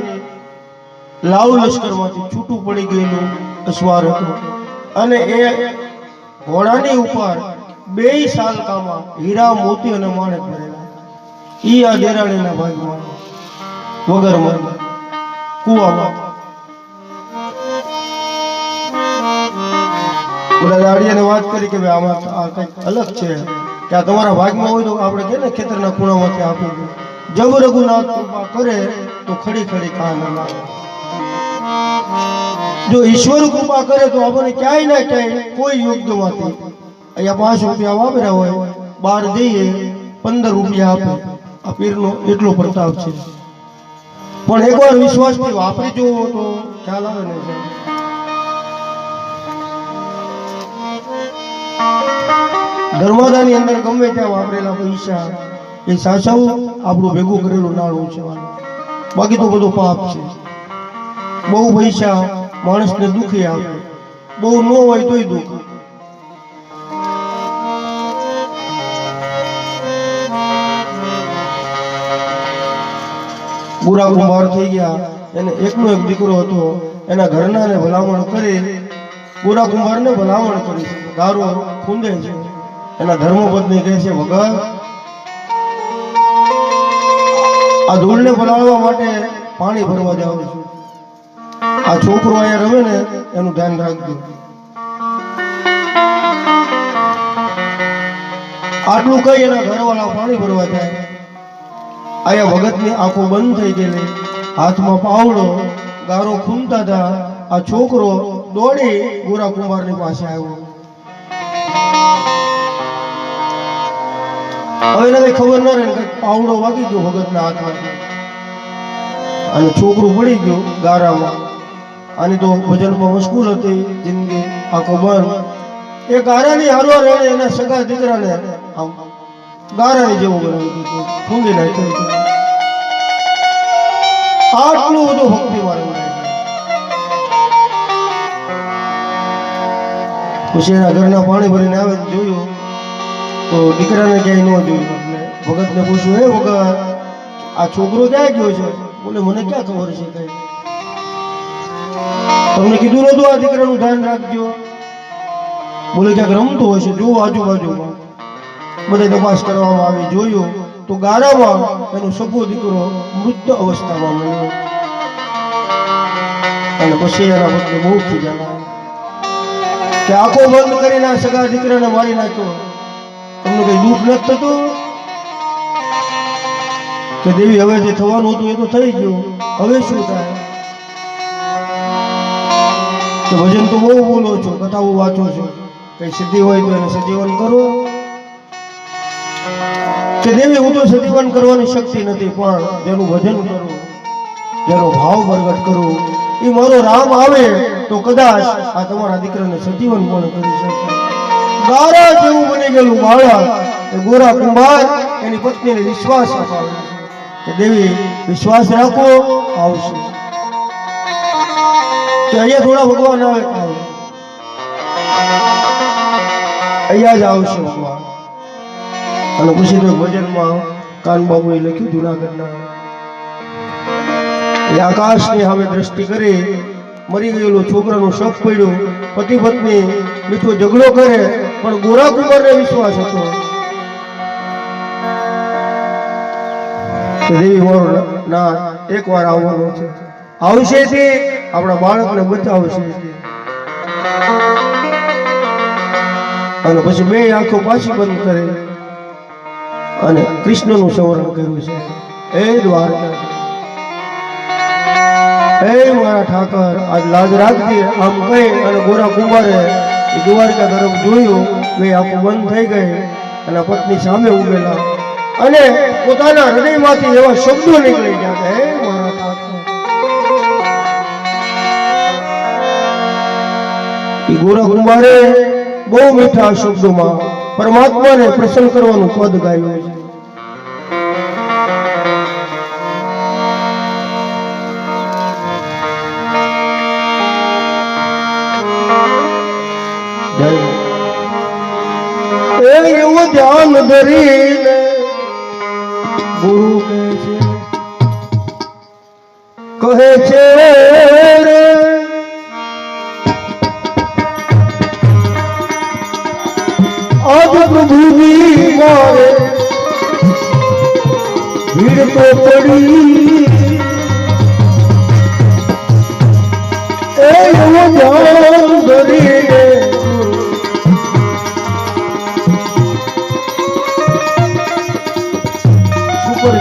લાવ લશ્કરમાંથી છૂટું પડી ગયેલું અસવાર હતું અને એ ઘોડાની ઉપર 2 સાલકામાં હીરા, મોતી અને માણેક ભરેલા. ઈ આ દેરાણીના ભાગમાં વગરમાં કૂવામાં. બધા દાડિયાને વાત કરી કે ભાઈ આમાં આ કંઈક અલગ છે, કે આ તમારા ભાગમાં હોય તો આપણે કે ને ખેતરના ખૂણામાંથી આપી દે. જબ રઘુનાથ કૃપા કરે તો ખડી ખડી કાન હલાવે. જો ઈશ્વર કૃપા કરે તો આપણને ક્યાંય ના ક્યાંય કોઈ યુદ્ધમાંથી અહીંયા 5 રૂપિયા વાપર્યા હોય, બહાર જઈએ 15 રૂપિયા આપે. આ પીરનો એટલો પ્રતાપ છે. પણ એકવાર વિશ્વાસથી વાપરી જોવો તો ખ્યાલ આવે ને. ધર્માદાની અંદર ગમે ત્યાં વાપરેલા પૈસા એ સાચવવું આપણું ભેગું કરેલું નાણું છે. બાકી તો બધું પાપ છે. બહુ પૈસા માણસને દુખી આપે, બહુ ન હોય તોય દુઃખ. બુરા કુંભાર થઈ ગયા, એને એકનો એક દીકરો હતો. એના ઘરનાને ભલામણ કરી, બુરા કુંભારને ભલામણ કરી, ગારો ખૂંદે છે. એના ધર્મપત્ની કહે છે, ભગત આ ધૂળને પલાળવા માટે પાણી ભરવા જાઉં છું. આ છોકરો અહીંયા રમે ને એનું ધ્યાન રાખજો. આટલું કઈ એના ઘરવાળા પાણી ભરવા જાય. આયા ભગતની આંખો બંધ થઈ ગયેલી, હાથમાં પાવડો, ગારો ખૂંદતા હતા. આ છોકરો દોડી ગોરા કુંભારની પાસે આવ્યો. હવે એને ખબર ન રહે કે પાવડો વાગી ગયો ભગતના હાથમાં અને છોકરું પડી ગયું ગારામાં. આની તો ભજનમાં મશગુલ હતી જિંદગી, આંખો બંધ. એ ગારાની હારવાર એને એના સગા દીકરાને આમ ગારાની જેવો બનાવી દીધો, ફૂંદી નાખ્યો. આટલું બધું ભક્તિ મારે. પછી એના ઘરના પાણી ભરીને આવે, જોયું તો દીકરાને ક્યાંય ન જોયું. એટલે ભગતને પૂછ્યું, હે ભગત આ છોકરો ક્યાં ગયો છે? બોલે, મને ક્યાં ખબર છે કઈ, તમને કીધું નતું આ દીકરાનું ધ્યાન રાખજો? બોલે, ક્યાંક રમતો હશે, જો આજુબાજુમાં. બધા તપાસ કરવામાં આવી, જોયું તો ગારામાં એનો સગો દીકરો મૃત અવસ્થામાં મળ્યો. અને પછી એના પત્ની બહુ ખીજાણા કે આંખો બંધ કરીને આ સગા દીકરાને મારી નાખ્યો. તમને કઈ દુઃખ નથી થતું? કે દેવી, હવે જે થવાનું હતું એ તો થઈ ગયું, હવે શું થાય? કે ભજન તો બહુ બોલો છો, કથાઓ વાંચો છો, કઈ સિદ્ધિ હોય તો એને સજીવન કરો. કે દેવી, હું તો સજીવન કરવાની શક્તિ નથી, પણ જેનું ભજન કરું, જેનો ભાવ પ્રગટ કરું, એ મારો રામ આવે તો કદાચ આ તમારા દીકરાને સજીવન પણ કરી શકે. ગારા જેવું બની ગયેલું બાળક એ ગોરા કુંભાર એની પત્નીને વિશ્વાસ અપાવે કે દેવી વિશ્વાસ રાખો, આવશે. કે અહીંયા થોડા ભગવાન આવે, અહીંયા જ આવશે ભગવાન. અને પછી તો ભજનમાં કાનબાબુએ લખ્યું જુનાગઢના, એ આકાશની સામે દ્રષ્ટિ કરી, મરી ગયેલો છોકરાનું શક પડ્યું, પતિ પત્ની મીઠો ઝઘડો કરે, પણ ગોરા કુંભારને વિશ્વાસ હતો કે દેવી મારો ના એકવાર આવવાનો છે, આવશે તે આપણા બાળકને બચાવશે. અને પછી બે આંખો પાછી બંધ કરે અને કૃષ્ણનું સ્મરણ કર્યું છે. એ દ્વારકા, હે મારા ઠાકર, આજ લાજ રાખજે, આમ કહી અને ગોરા કુંભારે એ દ્વારકા તરફ જોયું. બે આંખો બંધ થઈ ગઈ અને પત્ની સામે ઉભેલા અને પોતાના હૃદયમાંથી એવા શબ્દો નીકળી ગયા, હે મારા ઠાકર. એ ગોરા કુંભારે બહુ મીઠા શબ્દોમાં પરમાત્માને પ્રસન્ન કરવાનું પદ ગાયું છે. એવું ધ્યાન ધરીને ગુરુ કહે છે રે, આજ પ્રભુની મારે ભીડ તો પડી, એવું ધ્યાન ધરીને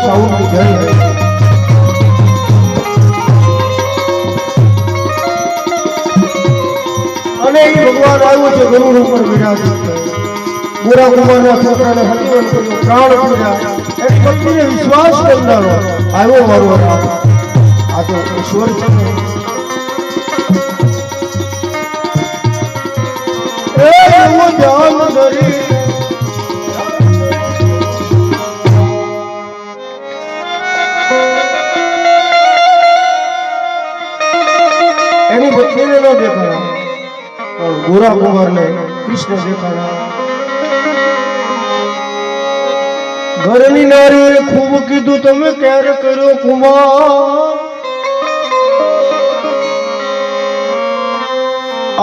સાઉન્ડ જાય. અને એ ભગવાન આવ્યું છે ગરુડ ઉપર બિરાજિત. ગોરા કુંભારના છોકરાને સજીવન કર્યું, પ્રાણ પૂર્યા, એની પત્નીને વિશ્વાસ બંધાણો. આવ્યો મારો રામ, આ તો ઈશ્વર છે. એવું ધ્યાન ધરી ભોળા કુંવરને કૃષ્ણ દેખાડા. ઘરની નારીએ ખૂબ કીધું તમે ક્યારે કર્યો કુમાર,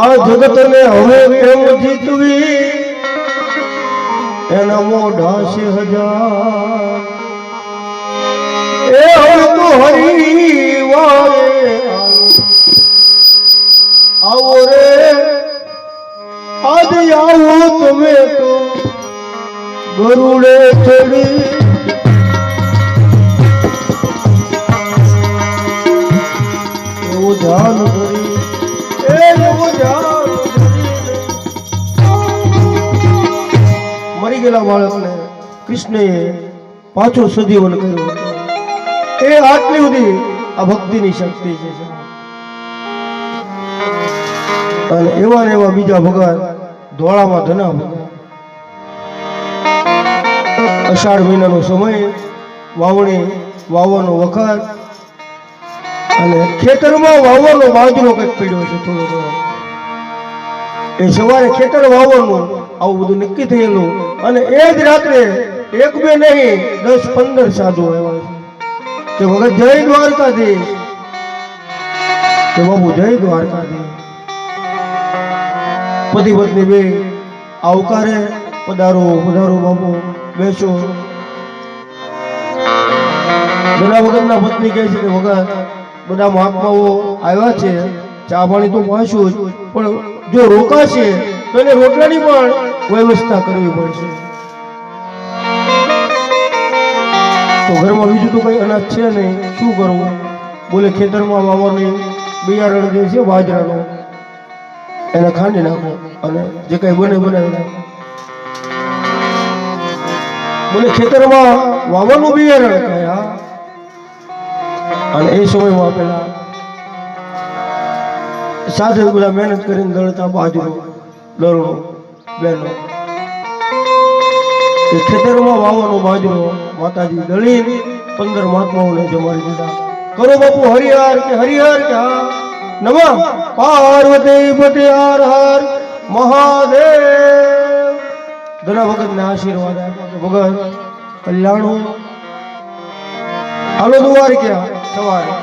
આ જગતને હવે કેમ જીતવી, એના મોઢા છે હજાર, એ હવે તો હરી વારે આવો રે, આજ આવો તમે તો ગરુડે ચડી, એવું ધ્યાન કરી એવું ધ્યાન મરી ગયેલા બાળકને કૃષ્ણએ પાછો સજીવન કર્યું. એ આટલી બધી આ ભક્તિની શક્તિ છે. અને એવા ને એવા બીજા ભગવાન ધોળામાં ધના ભગવાન. અષાઢ મહિનાનો સમય, વાવણી વાવવાનો વખત, અને ખેતરમાં વાવવાનો બાજરો કંઈક પડ્યો છે થોડો થોડો. એ સવારે ખેતર વાવવાનું આવું બધું નક્કી થયેલું, અને એ જ રાત્રે એક બે નહીં 10-15 સાધુ આવ્યા છે કે ભગત જય દ્વારકાધીશ, કે બાબુ જય દ્વારકાધીશ. પતિ પત્ની બે આવકારે, પધારો પધારો બાબુ બેસો. ઘણા વખતના પત્ની કહે છે કે ભગત બધા મહાત્માઓ આવ્યા છે, ચા પાણી તો પાછું જ, પણ જો રોકાશે તો એને રોટલાની પણ વ્યવસ્થા કરવી પડશે. તો ઘરમાં બીજું તો કઈ અનાજ છે નહીં, શું કરવું? બોલે ખેતરમાં વાવવાની બિયારણ જે છે બાજરાનો, એને ખાંડી નાખો અને જે કઈ બને બનાવી નાખો. બોલે ખેતરમાં વાવવાનું બિયારણ કયા? અને એ સમયમાં પેલા સાથે બધા મહેનત કરીને દળતા બાજરો દળો બેનો, એ ખેતરમાં વાવવાનો બાજરો માતાજી દળી 15 મહાત્માઓને જમાડી દીધા. કરો બાપુ હરિહર કે હરિહર કે હા નમઃ પાર્વતી પતિ હર હર મહાદેવ. ધના ભગતને આશીર્વાદ આપ્યા કે ભગત કલ્યાણ હાલો દ્વારકા સવારે.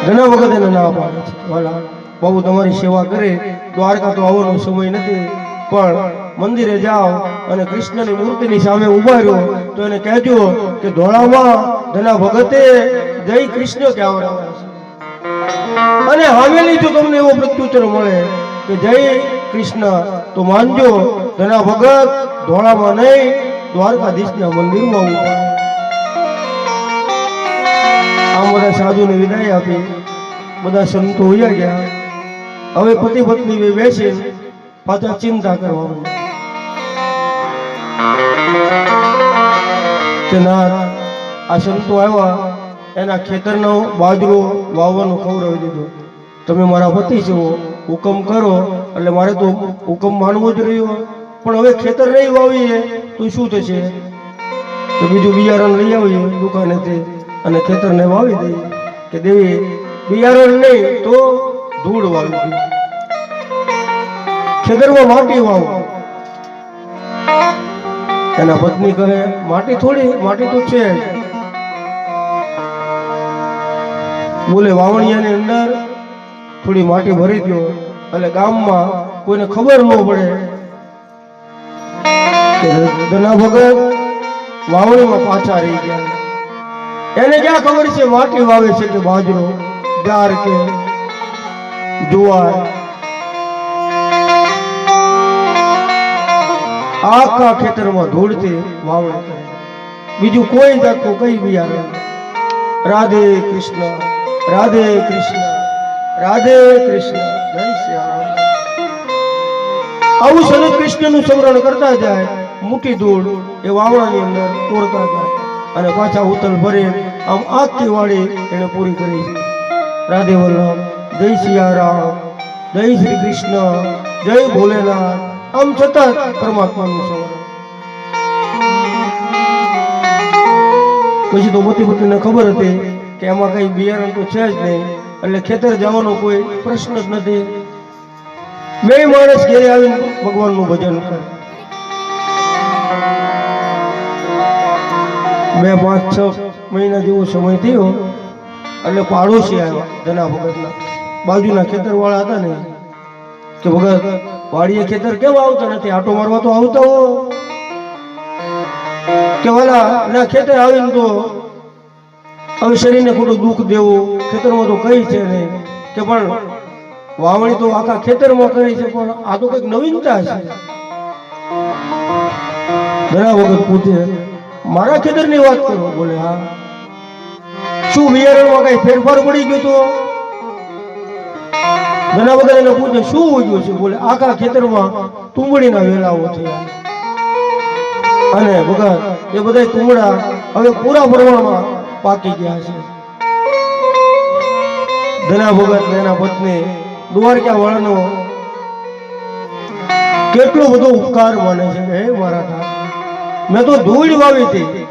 ઘણા વખત એને ના પાડે છે, વાલા બાબુ તમારી સેવા કરે, દ્વારકા તો આવવાનો સમય નથી, પણ મંદિરે જાઓ અને કૃષ્ણની મૂર્તિની સામે ઉભા રહ્યો તો એને કહેજો કે ધોળામાં ધના ભગતે જય કૃષ્ણ કહેવડાવ્યા છે. અને હામેલી જો તમને એવો પ્રત્યુત્તર મળે કે જય કૃષ્ણ, તો માનજો ધના ભગત ધોળામાં નહીં દ્વારકાધીશના મંદિરમાં ઉભા. આમ બધા સાધુને વિદાય આપી, બધા સંતો હોયા ગયા. હવે પતિ પત્ની બે બેસી પાછા ચિંતા કરવાનું કે ના આ સંતો આવ્યા, એના ખેતરનો બાજરો વાવવાનો ખવડાવી દીધો. તમે મારા પતિ છો, હુકમ કરો, એટલે મારે તો હુકમ માનવો જ રહ્યો. પણ હવે ખેતર નહીં વાવીએ તો શું થશે? તો બીજું બિયારણ લઈ આવીએ દુકાનેથી અને ખેતરને વાવી દઈએ. કે દેવી બિયારણ નહીં તો ધૂળ વાવી દઈએ, ખેતરમાં માટી વાવો. એના પત્ની કહે માટી થોડી, માટી તો છે. બોલે વાવણિયાની અંદર થોડી માટી ભરી દો, એટલે ગામમાં કોઈને ખબર ન પડે કે ધના ભગત વાવણીમાં પાછા રહી ગયા. એને ક્યાં ખબર છે માટી વાવે છે કે બાજરો, જાર કે જુવાર. આખા ખેતરમાં ધૂળથી વાવણી કરે, બીજું કોઈ જાતનું કઈ બિયારણ. રાધે કૃષ્ણ રાધે કૃષ્ણ રાધે કૃષ્ણ જય શ્રી રામ. આવું સનત કૃષ્ણનું સ્મરણ કરતા જાય, મુઠ્ઠી ધૂળ એ વાવણાની અંદર તોડતા જાય અને પાછા ઉતલ ભરે આમ આખી વાળી એને પૂરી કરી છે. રાધે વલ્લભ જય સિયારામ જય શ્રી કૃષ્ણ જય ભોલેનાથ. આમ છતાં પરમાત્માનું સ્મરણ. પછી તો પતિ પત્નીને ખબર હતી કે એમાં કઈ બિયારણ તો છે જ નહીં, એટલે ખેતર જવાનો કોઈ પ્રશ્ન જ નથી. બે માણસ ઘેરે આવીને ભગવાનનું ભજન કરે. 2-5-6 મહિના જેવો સમય થયો એટલે પાડોશી આવ્યા ધના ભગતના. બાજુના ખેતરવાળા હતા ને કે ભગત વાડીએ ખેતર કેમ આવતા નથી, આટો મારવા તો આવતા હો. કે વાલા ના ખેતર આવીને તો હવે શરીરને ખોટું દુઃખ દેવું, ખેતરમાં તો કઈ છે નહીં. કે પણ વાવણી તો આખા ખેતરમાં કરી છે, પણ આ તો કઈક નવીનતા છે. ધના ભગત પૂછે મારા ખેતરની વાત કરો. બોલે હા. શું બિયારણમાં કઈ ફેરફાર પડી ગયો તો? ધના ભગત એને પૂછે શું ઉગ્યું છે? બોલે આખા ખેતરમાં તુંબડીના વેલાઓ થયા અને ભગત એ બધા તુંબડા હવે પૂરા પ્રમાણમાં પાકી ગયા છે. ધના ભગત ને એના પત્ની દ્વારકા વાળાનો કેટલો બધો ઉપકાર માને છે. હે મારા ઠાકોર, મેં તો ધૂળ વાવી હતી,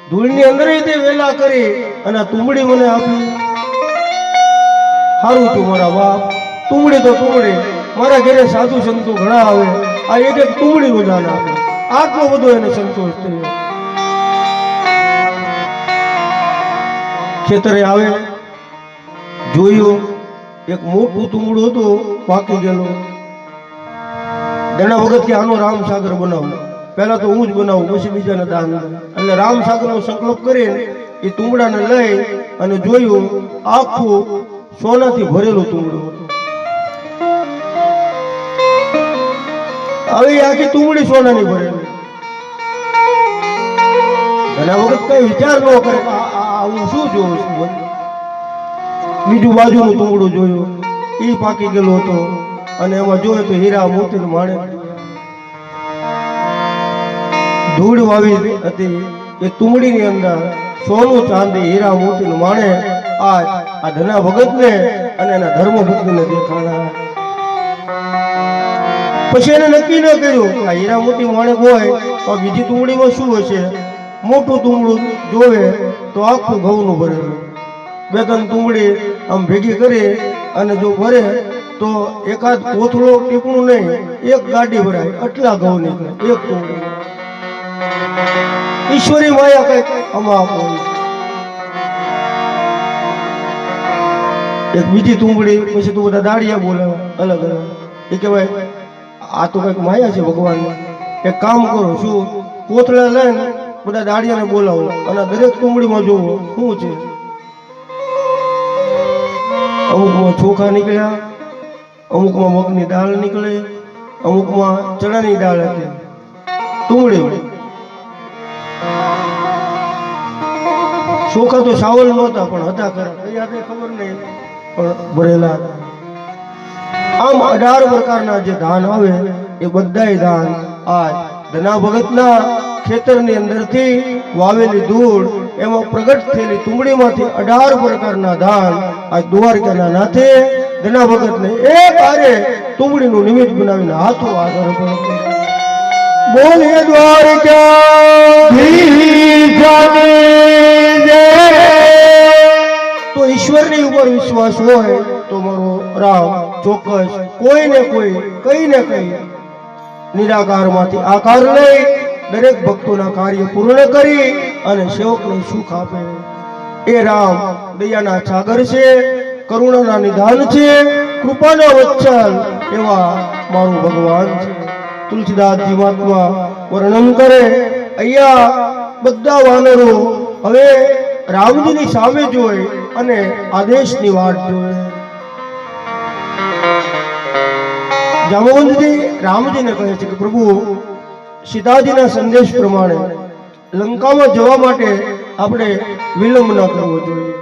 ધૂળની અંદર તે વેલા કરી અને તુંબડી મને આપી. સારું છું મારા બાપ, તુંબડી તો તુંબડી. મારા ઘરે સાધુ સંતો ઘણા આવે, આ એક એક તુંબડીનું દાન આપે. આટલો બધો એને સંતોષ થયો. ખેતરે આવે જોયું એક મોટું તુંબડું હતું પાકી ગયેલું. ધના ભગત કે આનો રામસાગર બનાવું, પહેલા તો હું જ બનાવું પછી બીજાને દાન દઉં. એટલે રામસાગરનો સંકલ્પ કરીને એ તુંબડાને લઈ અને જોયું આખું સોનાથી ભરેલું તુંબડું હતું. હવે આખી તુંબડી સોનાની ભરેલી. ધના ભગત કઈ વિચાર ન કરે હું શું જોઉં છું. બીજું બાજુનું તુંબડું જોયું, એ પાકી ગયેલો હતો અને એમાં જોયું તો હીરા મોતી માણેક ધૂળ વાવી હતી. એ તુંબડીની અંદર સોનું ચાંદી હીરા મોતી માણે આ ધના ભગતને અને એના ધર્મપત્નીને દેખાણા. પછી એને નક્કી ન કર્યું કે આ હીરા મોતી માણેક હોય તો બીજી તુંબડીમાં શું હશે. મોટું તુંબડું જોવે તો આખું ઘઉંનું ભરેલું. 2-3 તુંબડી આમ ભેગી કરી અને જો ભરે તો એકાદ કોથળો ટીપણું નહીં, એક ગાડી ભરાય આટલા ઘઉં નીકળે એક તુંબડી. ઈશ્વરી માયા કઈક આમાં આપો. એક બીજી તુંબડી પછી તો બધા દાડિયા બોલે અલગ અલગ. એ કે ભાઈ આ તો કઈક માયા છે ભગવાન. એક કામ કરો, શું કોથળા લઈને બધા દાડિયાને બોલાવો અને દરેક તુંબડીમાં જોવો શું છે. અમુકમાં ચોખા નીકળ્યા, અમુકમાં મગની દાળ નીકળે, અમુકમાં ચણાની દાળ હતી. તુંબડી ચોખા તો સાવલ નહોતા પણ હતા ખરા, કઈ હતા ખબર નહીં, પણ ભરેલા હતા. આમ 18 પ્રકારના જે ધાન આવે એ બધાય ધાન આ ધના ભગતના ખેતરની અંદરથી વાવેલી ધૂળ એમાં પ્રગટ થયેલી તુંબડીમાંથી 18 પ્રકારના ધાન આ દ્વારકાના નાથે ધના ભગતને એક આરે તુંબડીનું નિમિત્ત બનાવીને હાથો આગળ કર્યો. બોલે તો ઈશ્વરની ઉપર વિશ્વાસ હોય તો મારો રામ ચોક્કસ કોઈને કોઈ કઈ ને કઈ નિરાકારમાંથી આકાર લઈ દરેક ભક્તોના કાર્ય પૂર્ણ કરી અને સેવકને સુખ આપે. એ રામ દયાના સાગર છે, કરુણાના નિધાન છે, કૃપાના વત્સલ એવા મારું ભગવાન છે. તુલસીદાસજી મહાત્મા વર્ણન કરે, અહીંયા બધા વાનરો હવે રામજીની સામે જોઈ અને આદેશની વાટ જોઈ. જામવંતજી રામજીને કહે છે કે પ્રભુ સીતાજીના સંદેશ પ્રમાણે લંકામાં જવા માટે આપણે વિલંબ ન કરવો જોઈએ.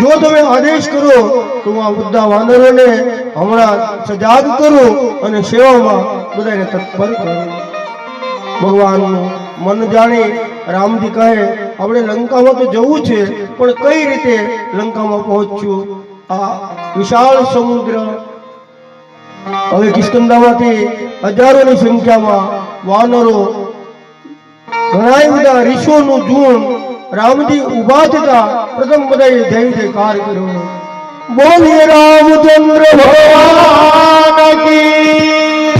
જો તમે આદેશ કરો તો આ બધા વાનરોને હમણાં સજાગ કરો અને સેવામાં બધાને તત્પર કરો. ભગવાનનું મન જાણી રામજી કહે આપણે લંકામાં તો જવું છે, પણ કઈ રીતે લંકામાં પહોંચ્યું? આ વિશાળ સમુદ્ર, હવે કિષ્કંધામાંથી હજારોની સંખ્યામાં વાનરો, ઘણા બધા ઋષિઓનું ઝુંડ રામજી ઉભા થતા પ્રથમ બધા જય જયકાર કરો. બોલીએ રામચંદ્ર ભગવાન કી,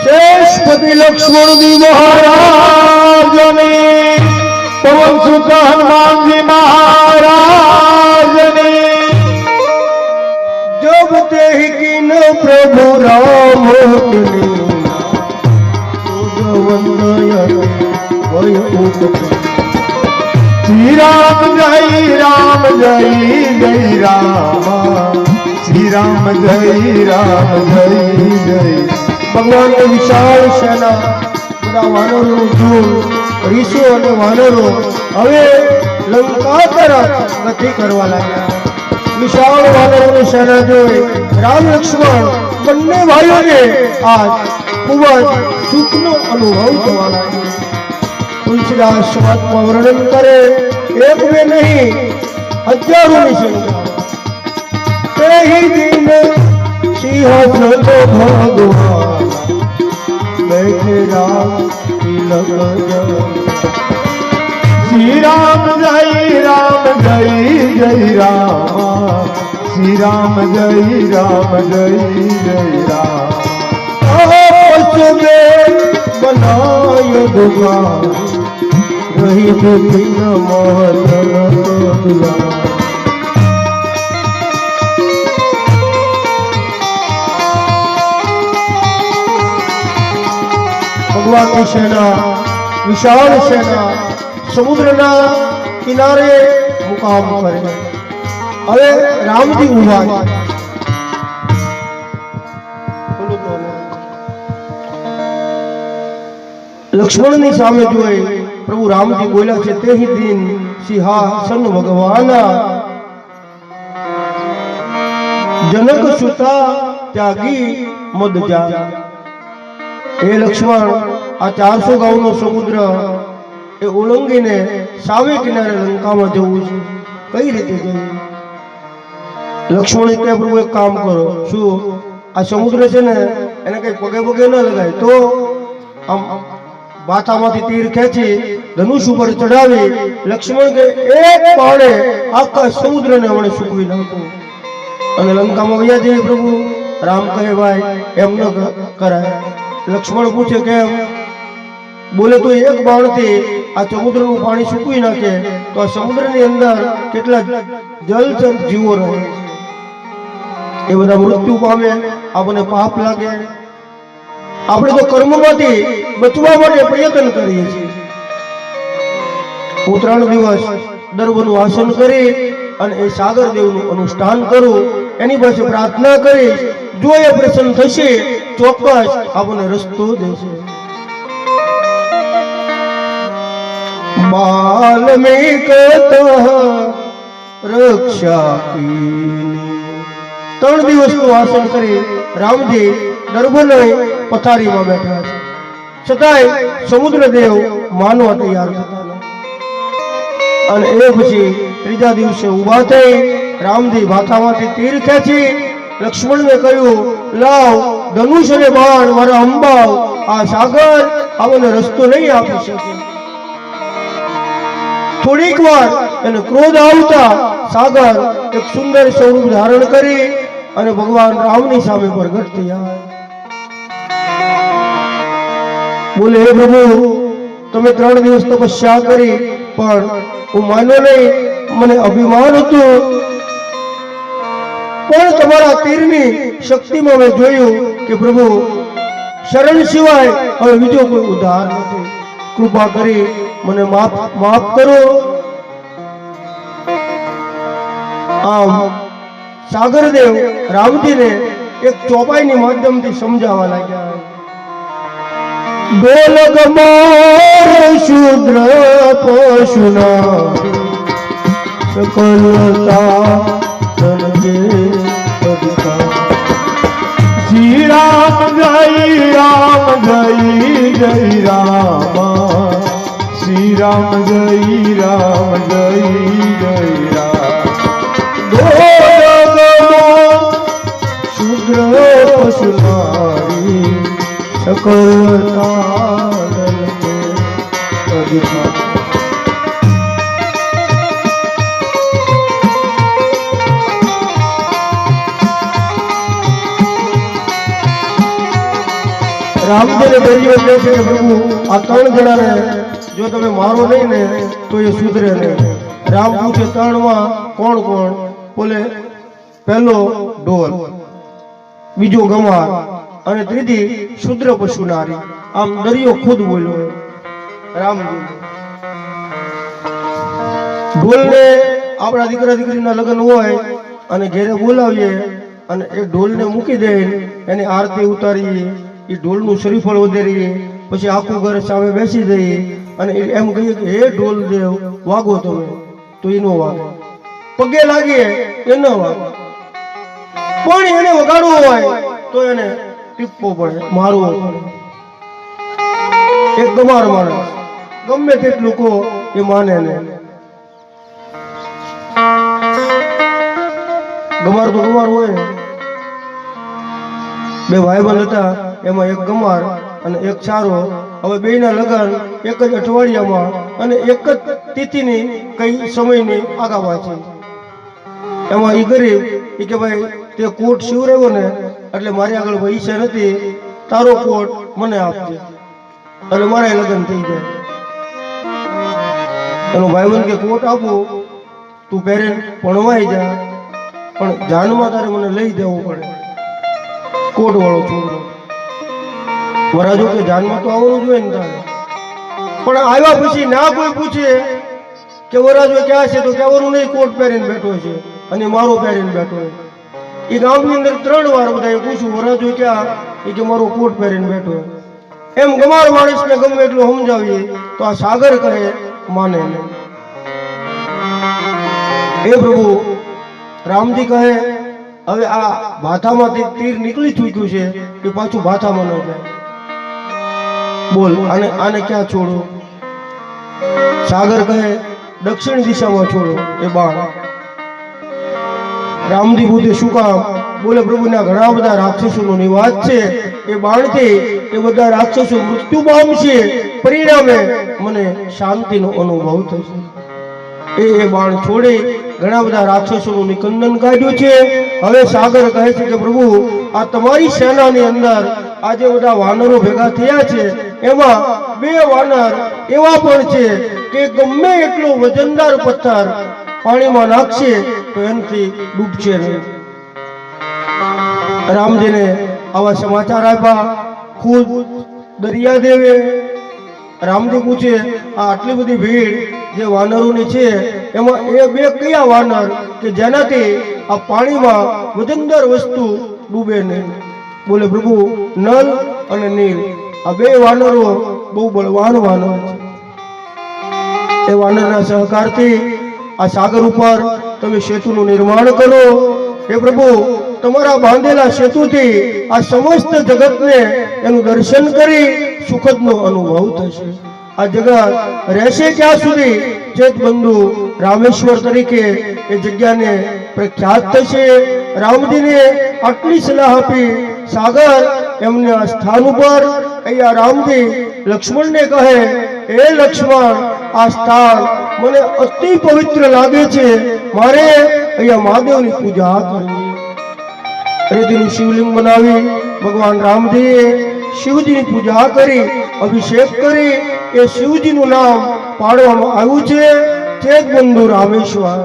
શેષપતિ લક્ષ્મણજી મહારાજની, પવન સુત હનુમાનજી મહારાજની. जब ते किन प्रभु राम श्री राम जय राम जय जय राम, श्री राम जय राम जय जय. भगवान ने विशाल सेना બધા વાનરો જોર ઋષિઓ અને વાનરો હવે લંકા તરફ ગતિ કરવા લાગ્યા. વિશાળ વાનરોની સેના જોઈ રામ લક્ષ્મણ બંને ભાઈઓને આજ ખૂબ જ સુખનો અનુભવ થવા લાગ્યો. તુલસીદાસ વાતમાં વર્ણન કરે, એક બે નહીં હજારોની સંખ્યા. તે દિન સિંહાસન ભગવાન बैठे राम तिलक जय. श्री राम जय राम जय जय राम, श्री राम जय राम जय जय राम. बनाय दुकान रही बिन महल. ભગવાન ની સેના વિશાળ સેના સમુદ્રના કિનારે મુકામ કરે. હવે રામજી ઉભા છે. લક્ષ્મણની સામે જોઈ પ્રભુ રામજી બોલ્યા છે, તે દિન સિંહાસન ભગવાના, જનક સુતા ત્યાગી મદ જા. હે લક્ષ્મણ, આ 400 ગાઉનો સમુદ્ર એ ઓળંગીને સાવે કિનારે લંકામાં જવું છે, કઈ રીતે જવું? લક્ષ્મણ કે પ્રભુ એક કામ કરો, શું આ સમુદ્ર છે ને એને કઈ પગે પગે ન લગાય તો આમ બાથામાંથી તીર ખેંચી ધનુષ ઉપર ચડાવી લક્ષ્મણ કે એક બાણે આખા સમુદ્રને હમણે સૂકવી નાખો અને લંકામાં વયા જઈએ. પ્રભુ રામ કહે ભાઈ એમ ન કરાય. લક્ષ્મણ પૂછે કેમ? બોલે તો એક બાણથી આ સમુદ્રનું પાણી સૂકવી નાખે તો આ સમુદ્રની અંદર કેટલા જલચર જીવો રહે, એ બધા મૃત્યુ પામે, આપણને પાપ લાગે. આપણે તો કર્મમાંથી બચવા માટે પ્રયત્ન કરીએ છીએ. હું 3 દિવસ દર્ભનું આસન કરી અને એ સાગર દેવનું અનુષ્ઠાન કરું, એની પાસે પ્રાર્થના કરી, જો એ પ્રસન્ન થશે ચોક્કસ આપણને રસ્તો દેશે. બાલ્મીક રક્ષા 3 દિવસનું આસન કરી રામજી દર્ભની પથારીમાં બેઠા છે, છતાંય સમુદ્ર દેવ માનવા તૈયાર થતા નથી. અને એ પછી 3જા દિવસે ઊભા થઈ રામજી માથામાંથી તીર ખેંચી લક્ષ્મણને કહ્યું, લાવ ધનુષ અને બાણ મારા અંબાવ, આ સાગર આપણને રસ્તો નહીં આપી શકે. થોડીક વાર એને ક્રોધ આવતા સાગર એક સુંદર સ્વરૂપ ધારણ કરી અને ભગવાન રામની સામે પ્રગટ થયા. બોલે, હે પ્રભુ, તમે 3 દિવસ તપસ્યા કરી પણ હું માન્યો નહીં, મને અભિમાન હતું, પણ તમારા તીરની શક્તિમાં મેં જોયું કે પ્રભુ શરણ સિવાય હવે બીજો કોઈ ઉદ્ધાર નથી. કૃપા કરી મને માફ કરો. આમ સાગરદેવ રામજીને એક ચોપાઈની માધ્યમથી સમજાવવા લાગ્યા. ગોલકમાં શુદ્ર પશુના સકલતા श्री राम जय जय राम, श्री राम जय जय राम. શુદ્ર પશુનારી સકલતા રામજીને દરિયો કહે છે કે પ્રભુ આ 3 જણાને જો તમે મારો નહીં ને તો એ સુધરે નહીં. રામ પૂછે 3 માં કોણ કોણ? બોલે પહેલો ઢોલ, બીજો ગમાર અને ત્રીજી શુદ્ર પશુ નારી. આમ દરિયો ખુદ બોલ્યો રામજી. ઢોલને આપણા દીકરા દીકરીના લગ્ન હોય અને ઘેરે બોલાવીએ અને એ ઢોલને મૂકી દે, એની આરતી ઉતારીએ, એ ઢોલનું શ્રીફળ વધેરીએ, પછી આખું ઘર સામે બેસી જઈએ અને એમ કહીએ કે હે ઢોલ દેવ વાગો તમે, તો એ ન વાગે. પગે લાગીએ એ ન વાગે. પણ એને વગાડવો હોય તો એને ટીપવો પડે, મારવો પડે. એક ગમાર માણસ ગમે તેટલું કહો એ માને નહીં. ગમાર તો ગમાર હોય ને. 2 ભાઈબંધ હતા, એમાં એક ગમાર અને એક ચારો. હવે બેયના લગ્ન એક જ અઠવાડિયામાં અને એક જ તિથિની કઈ સમયની આગા પાછી. એમાં એ ગરીબ એ કે ભાઈ તે કોટ સીવરાવ્યો ને એટલે મારી આગળ પૈસા નથી, તારો કોટ મને આપજે એટલે મારા લગ્ન થઈ જાય. એનો ભાઈબંધ કે કોટ આપું, તું પહેરે ભણવાઈ જા, પણ જાનમાં તારે મને લઈ જવું પડે. કોટ વાળો છોકરો વરાજો કે જાનમાં તો આવવાનું જોઈએ ને તારે. પણ આવ્યા પછી ના કોઈ પૂછે કે વરાજો ક્યાં છે તો કહેવાનું નહીં કોટ પહેરીને બેઠો છે અને મારો પહેરીને બેઠો છે. એ ગામની અંદર 3 વાર બધાએ પૂછ્યું વરાજો ક્યાં? એ કે મારો કોટ પહેરીને બેઠો છે. એમ ગમાર માણસને ગમે એટલું સમજાવીએ તો આ સાગર કહે માને નહીં. હે પ્રભુ, રામજી કહે હવે આ ભાથામાંથી તીર નીકળી ચૂક્યું છે એ પાછું ભાથામાં ન જાય. બોલ આને ક્યાં છોડો? સાગર કહે દક્ષિણ દિશામાં છોડો એ બાણ. રામજી પૂછે શું કામ? બોલે પ્રભુના ઘણા બધા રાક્ષસોનો નિવાસ છે, એ બાણથી એ બધા રાક્ષસો મૃત્યુ પામશે, પરિણામે મને શાંતિનો અનુભવ થશે. એ બાણ છોડી ઘણા બધા રાક્ષસોનું નિકંદન કાઢ્યું છે. હવે સાગર કહે છે કે પ્રભુ આ તમારી સેનાની અંદર આજે બધા વાનરો ભેગા થયા છે, એમાં 2 વાનર એવા પણ છે કે ગમે એટલો વજનદાર પથ્થર પાણીમાં નાખશે તો એનાથી ડૂબશે નહીં. રામજીને આવા સમાચાર આપ્યા. ખુદ દરિયાદેવે રામજી પૂછે આ આટલી બધી ભીડ જે વાનરોની છે એમાં એ 2 કયા વાનર કે જેનાથી આ પાણીમાં વજનદાર વસ્તુ ડૂબે નહીં? બોલે પ્રભુ નલ અને નીલ, આ 2 વાનરો બહુ બળવાન વાનર છે. એ વાનરના સહકારથી આ સાગર ઉપર તમે સેતુનું નિર્માણ કરો. હે પ્રભુ, તમારા બાંધેલા સેતુથી આ સમસ્ત જગતને એનું દર્શન કરી સુખદનો અનુભવ થશે. આ જગત રહેશે ક્યાં સુધી? ચેતબંધુ રામેશ્વર તરીકે એ જગ્યાને પ્રખ્યાત થશે. રામજીને આટલી સલાહ આપી સાગર એમને આ સ્થાન ઉપર અહીંયા રામજી લક્ષ્મણને કહે હે લક્ષ્મણ, આ સ્થાન મને અતિ પવિત્ર લાગે છે, મારે અહીંયા મહાદેવની પૂજા કરવી. રેતીનું શિવલિંગ બનાવી ભગવાન રામજીએ શિવજીની પૂજા કરી, અભિષેક કરી એ શિવજીનું નામ પાડવામાં આવ્યું છે ચેતબંધુ રામેશ્વર.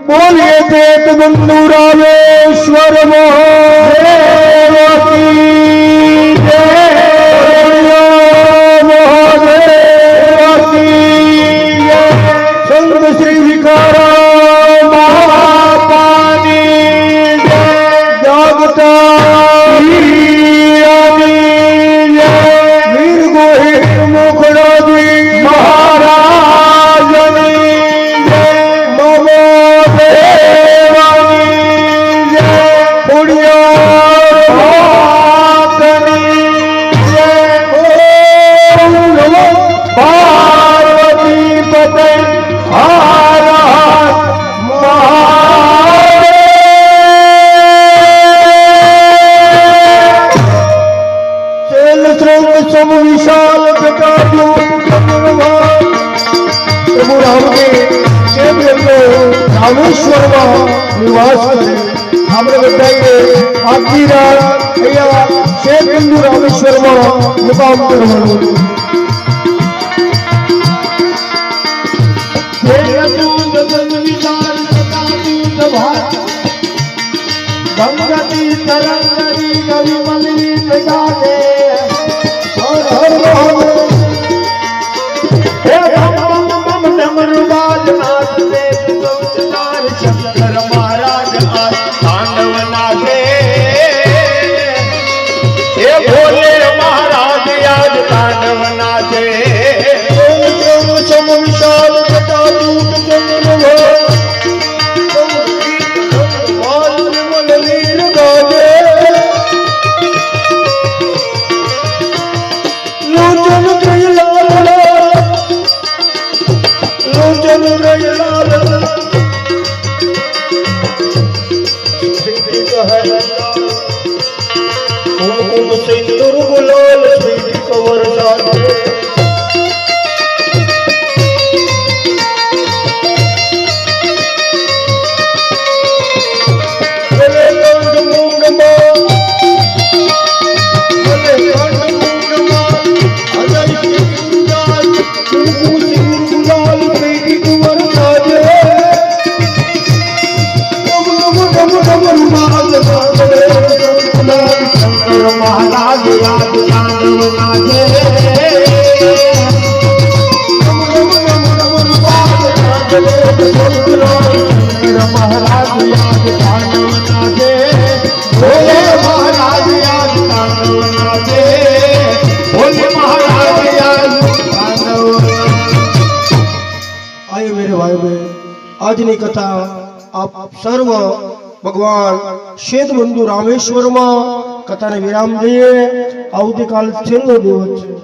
બોલીએ ચેતબંધુ રામેશ્વર મહાદેવ કી જય, મહાદેવ કી જય. સંત શ્રી વિકારામ બાપાની જય, જાગતા વીર ગોહિલ મુખડાજી મહારાજની જય, મમો દેવાની જય, ખોડિયાર માતની જય. ઓમ નમો પાર્વતી પતે હર હર સમ વિશાલ પ્રભુ રામજી રામેશ્વરમાં નિવાસ કરે. આપણે બધાએ આખી રાત અહીંયા શેખ બિંદુ રામેશ્વરમાં મુકામ કરવાનું. ગંગતી તરંગરી કવિ મલની જગાતે હર હર મહાદેવ. હે બમ બમ બમ ડમરુબાજ નાથ દે ગૌચકાર શંકર મહારાજ આ તાંડવ નાચે હે ભોલે મહારાજ આજ તાંડવ નાચે સમ વિશાલ જટાજૂટ ચંદ્ર લીર ગાજે. લોચન રૈલાલ લોચન રૈલાલ કુમકુમ સિંદૂર ગુલાલ સ્વીટી કવર સાથે. શંકર મહારાજ આજ તાંડવ નાચે શંકર મહારાજ આજ તાંડવ નાચે ભોલે મહારાજ આજ તાંડવ નાચે ભોલે મહારાજ આજ તાંડવ. आइए मेरे भाई बहन, आज की कथा आप सर्व भगवान शेत बंधु रामेश्वर में कथा ने विराम दिए. आवतीकाल छेल्लो दिवस छे.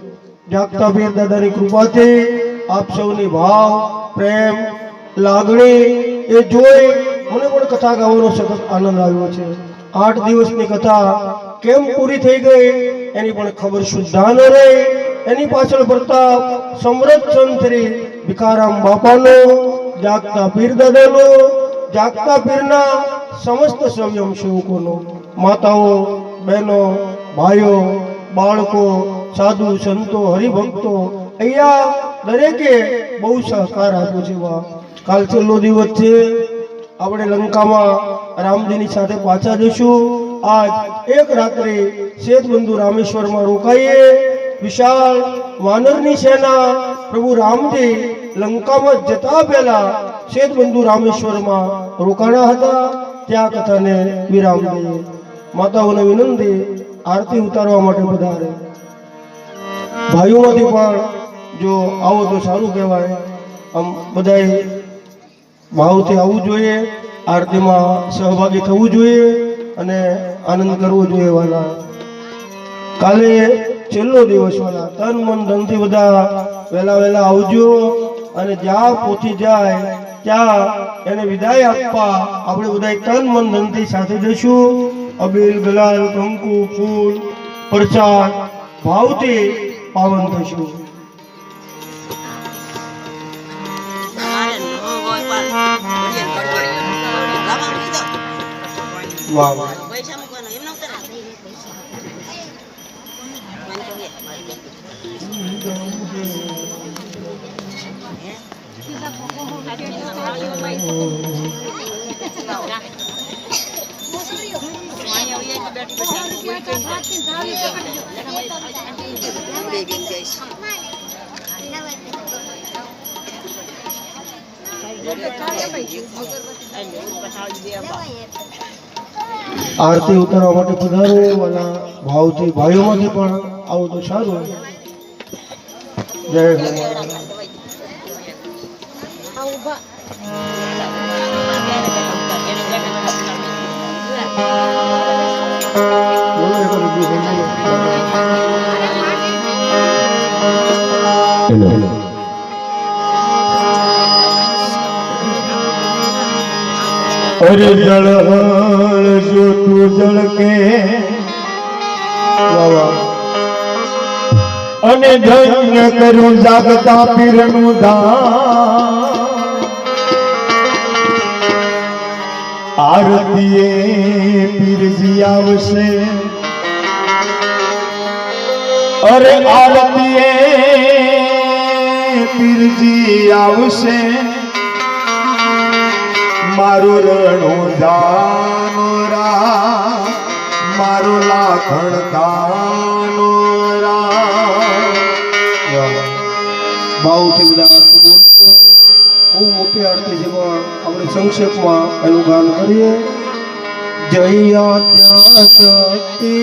जागता पीर दादा की कृपा थी आप सौनी भाव प्रेम लागणी ए जोई મને પણ કથા ગાવાનો સતત આનંદ આવ્યો છે. 8 દિવસની કથા કેમ પૂરી થઈ ગઈ એની પણ ખબર સુદ્ધા ન રહી. એની પાછળ પ્રતાપ સમૃદ્ધ સંતરી ભિખારામ બાપાનો, જાગતા પીર દાદાનો, જાગતા પીરના સમસ્ત સ્વયંસેવકોનો, માતાઓ બહેનો ભાઈઓ બાળકો સાધુ સંતો હરિભક્તો અહીંયા દરેકે બહુ સહકાર આપ્યો છે. વાહ, કાલ છેલ્લો દિવસ છે. આપણે લંકામાં રામજીની સાથે પાછા જઈશું. આજ એક રાત્રે શેતબંધુ રામેશ્વરમાં રોકાઈએ. વિશાળ વાનરની સેના પ્રભુ રામજી લંકામાં જતા પહેલા શેતબંધુ રામેશ્વરમાં રોકાણા હતા. ત્યાં કથાને વિરામ દઈએ. માતાઓને વિનંતી આરતી ઉતારવા માટે પધારે. ભાઈઓમાંથી પણ જો આવો તો સારું કહેવાય. આમ બધાએ ભાવથી આવવું જોઈએ, આરતીમાં સહભાગી થવું જોઈએ અને આનંદ કરવો જોઈએ. વાલા કાલે છેલ્લો દિવસ, વાલા તન મન ધનથી બધા વહેલા આવજો અને જ્યાં પહોંચી જાય ત્યાં એને વિદાય આપવા આપણે બધા તન મન ધનથી સાથે જઈશું. અબીલ ગુલાલ કંકુ ફૂલ પ્રસાદ ભાવથી પાવન થશું. વાહ, આરતી ઉતારવા માટે પધારો. વાલા ભાવથી ભાઈઓમાંથી પણ આવો તો સારું. જય ભગવાન. અરે જળ જો તું જળ કે અને ધન્ય કરું જાગતા પીરનું ધામ. આરતીએ પીર પીરજી આવશે અરે આરતીએ પીરજી આવશે મારું રણું જાનોરા મારું લાખણ કાનોરા ભાવથી બધા આરતી બોલજો. બહુ મોટી આરતી છે પણ આપણે સંક્ષેપમાં એનું ગાન કરીએ. જય આદ્યા શક્તિ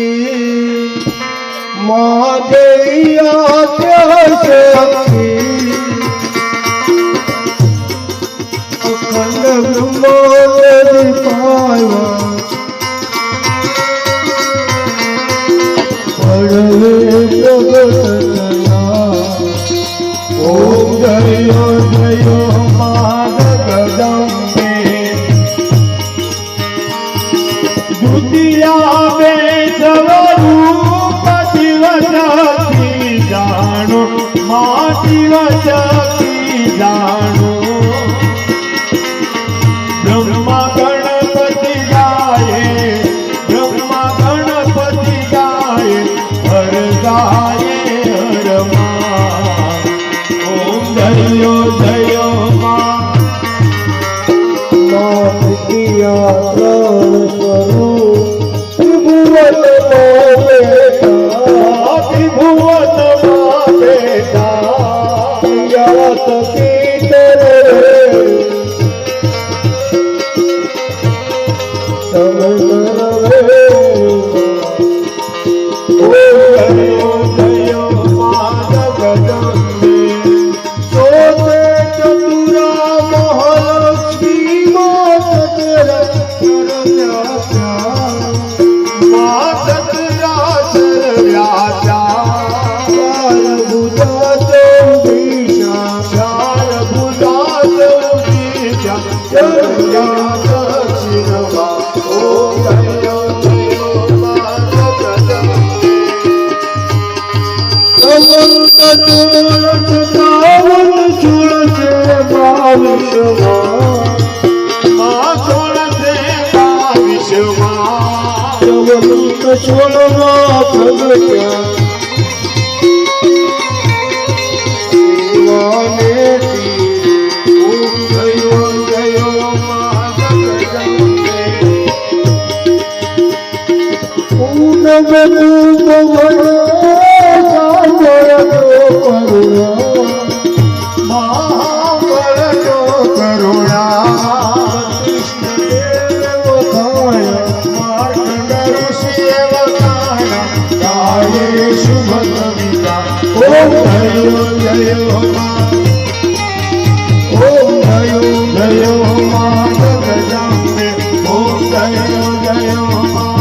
મા જય આદ્યા શક્તિ અખંડ બ્રહ્માંડ પાયા પડવે જગતના. ઓમ જયો જયો મા જગદંબે દુતિયા બે સ્વરૂપ શિવશક્તિ જાણો મા શિવશક્તિ જાણો બ્રહ્મા ગણપતિ ગાયે બ્રહ્મા ગણપતિ ગાયે હર ગાયે હર મા ઓમ જયો જયો મા પ્રિયા ત્રણ સ્વરૂપ ત્રિભુવનમાં બેઠા ત્રિભુવનમાં બેઠા પ્રિયા સખી તરે તમે નરવે. જયો જયો મા જગદંબે સોતે ચતુરા મહાલક્ષ્મી માં સતરા ચરણ્યા મા સતરાચર વ્યાસા ચાર ભુજા ચૌદીશા ચાર ભુજા ચૌદીશા ચરણ્યા દક્ષિણમાં ઓમ જયો જયો મા જગદંબે સમંત ચોરસ તાવન ચુળસે બાવિશમાં મા સોળસે બાવીસમાં સમંત છોડમાં પ્રગટ્યા શિવાનેતી. ઓમ જયો જયો મા જગદંબે પૂનમ રૂપ વડે સાંભળજો કરુણા મહાબળજો કરુણા કૃષ્ણદેવ વખાયા માર્કંડ ઋષિએ વખાણા ગાયે શુભ કવિતા ઓમ જયો જયો મા ઓમ જયો જયો મા જગદંબે ઓમ જયો જયો મા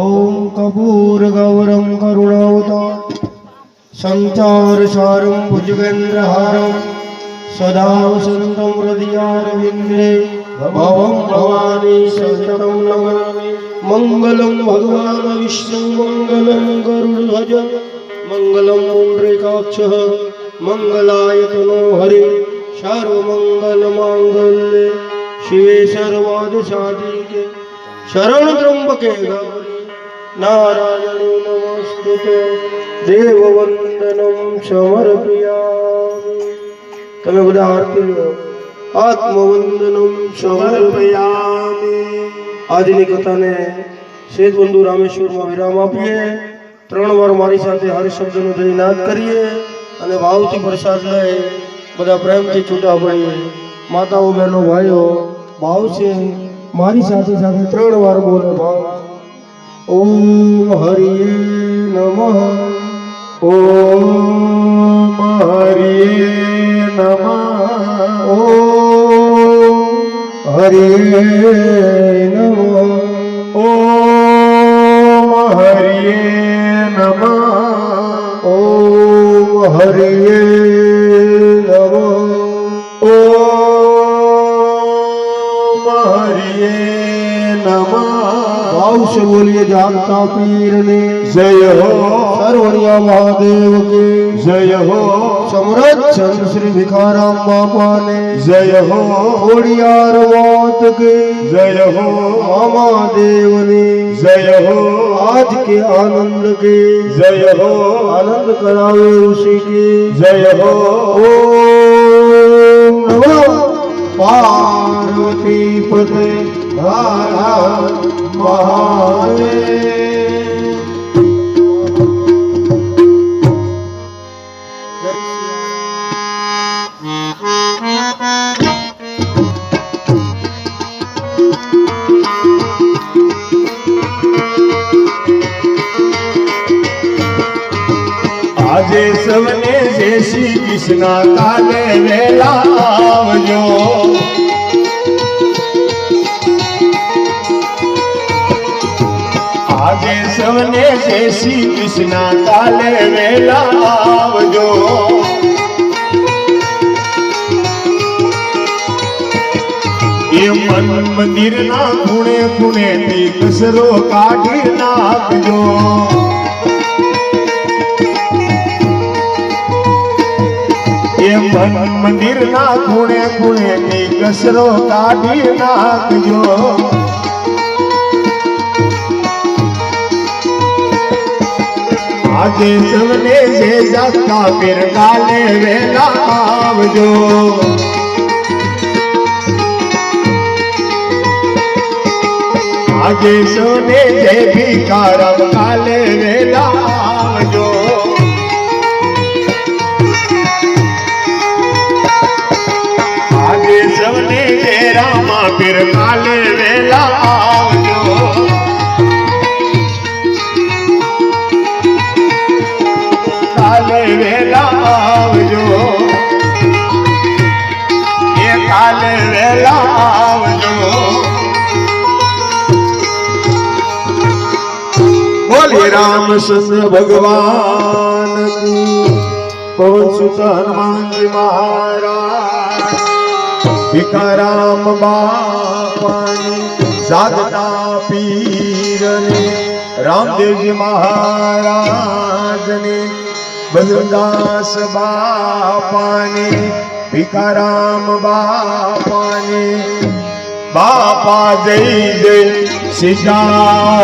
ઓમ કપૂર ગૌરમ કરુણાવતાર સંચાર સારમ ભુજગેન્દ્રહારમ સદા વસંતમ હૃદયારવિંદે ભવમ ભવાની સતતમ નમામિ. મંગલમ ભગવાન વિષ્ણુ મંગલમ ગરુડધ્વજ મંગલમ પુંડરીકાક્ષ મંગલાય તનો હરિ સર્વમંગલ માંગલ્ય શિવે સર્વાદ સાધિકે શરણ ત્રંબકે ગૌરી નારાયણી નમસ્તુતે દેવવંદનમ સમર્પયામિ. તમે બધા આરતી લો. આત્મવંદનમ સમર્પયામિ. આજની કથાને શેષ બંધુ રામેશ્વરમાં વિરામ આપીએ. 3 વાર મારી સાથે હર શબ્દનો જયનાદ કરીએ અને ભાવથી પ્રસાદ લઈ બધા પ્રેમથી છૂટા પડીએ. માતાઓ બહેનો ભાઈઓ ભાવ છે મારી સાથે સાથે 3 વાર બોલે ભાવ. ઓમ હરિયે નમઃ. ઓમ હરિયે નમઃ ઓમ હરિયે નમઃ. ઓમ હરિયે નમઃ ઓમ હરિયે નમઃ. ઓમ હરિયે નમઃ આવશે બોલીએ જાગતા પીરને જય હો સરવણિયા મહાદેવ કે જય હો સમરથ ચંદ શ્રી ભિખારામ બાપાને જય હો ખોડિયાર માત કે જય હો મામા દેવને જય હો आज के आनंद के जय हो आनंद करावे उसी के जय हो ओम नमः पार्वती पते हर हर महादेव। આજે સવને જય શ્રી કૃષ્ણ કાલે વેલા આવજો આજે સવને જય શ્રી કૃષ્ણ કાલે વેલા આવજો એ મન મંદિરના ખૂણે ખૂણેથી કચરો કાઢી નાખજો એ મન મંદિરના ખૂણે ખૂણેથી કચરો કાઢી નાખજો આજે સવને જે જાગતા પીર કાલે વેલા આવજો આજે સવને જે ભિખારામ કાલે વેલા આવજો આજે સવને જે રામા પીર કાલે વેલા આવજો કાલે વેલા આવજો એ કાલે વેલા આવજો બોલે રામચંદ્ર ભગવાન કી પવન સુત હનુમાનજી મહારાજ ભિખારામ બાપાની જાગતા પીરને રામદેવજી મહારાજની બલદાસ બાપાની ભિખારામ બાપાની બાપા જય જય સીતારામ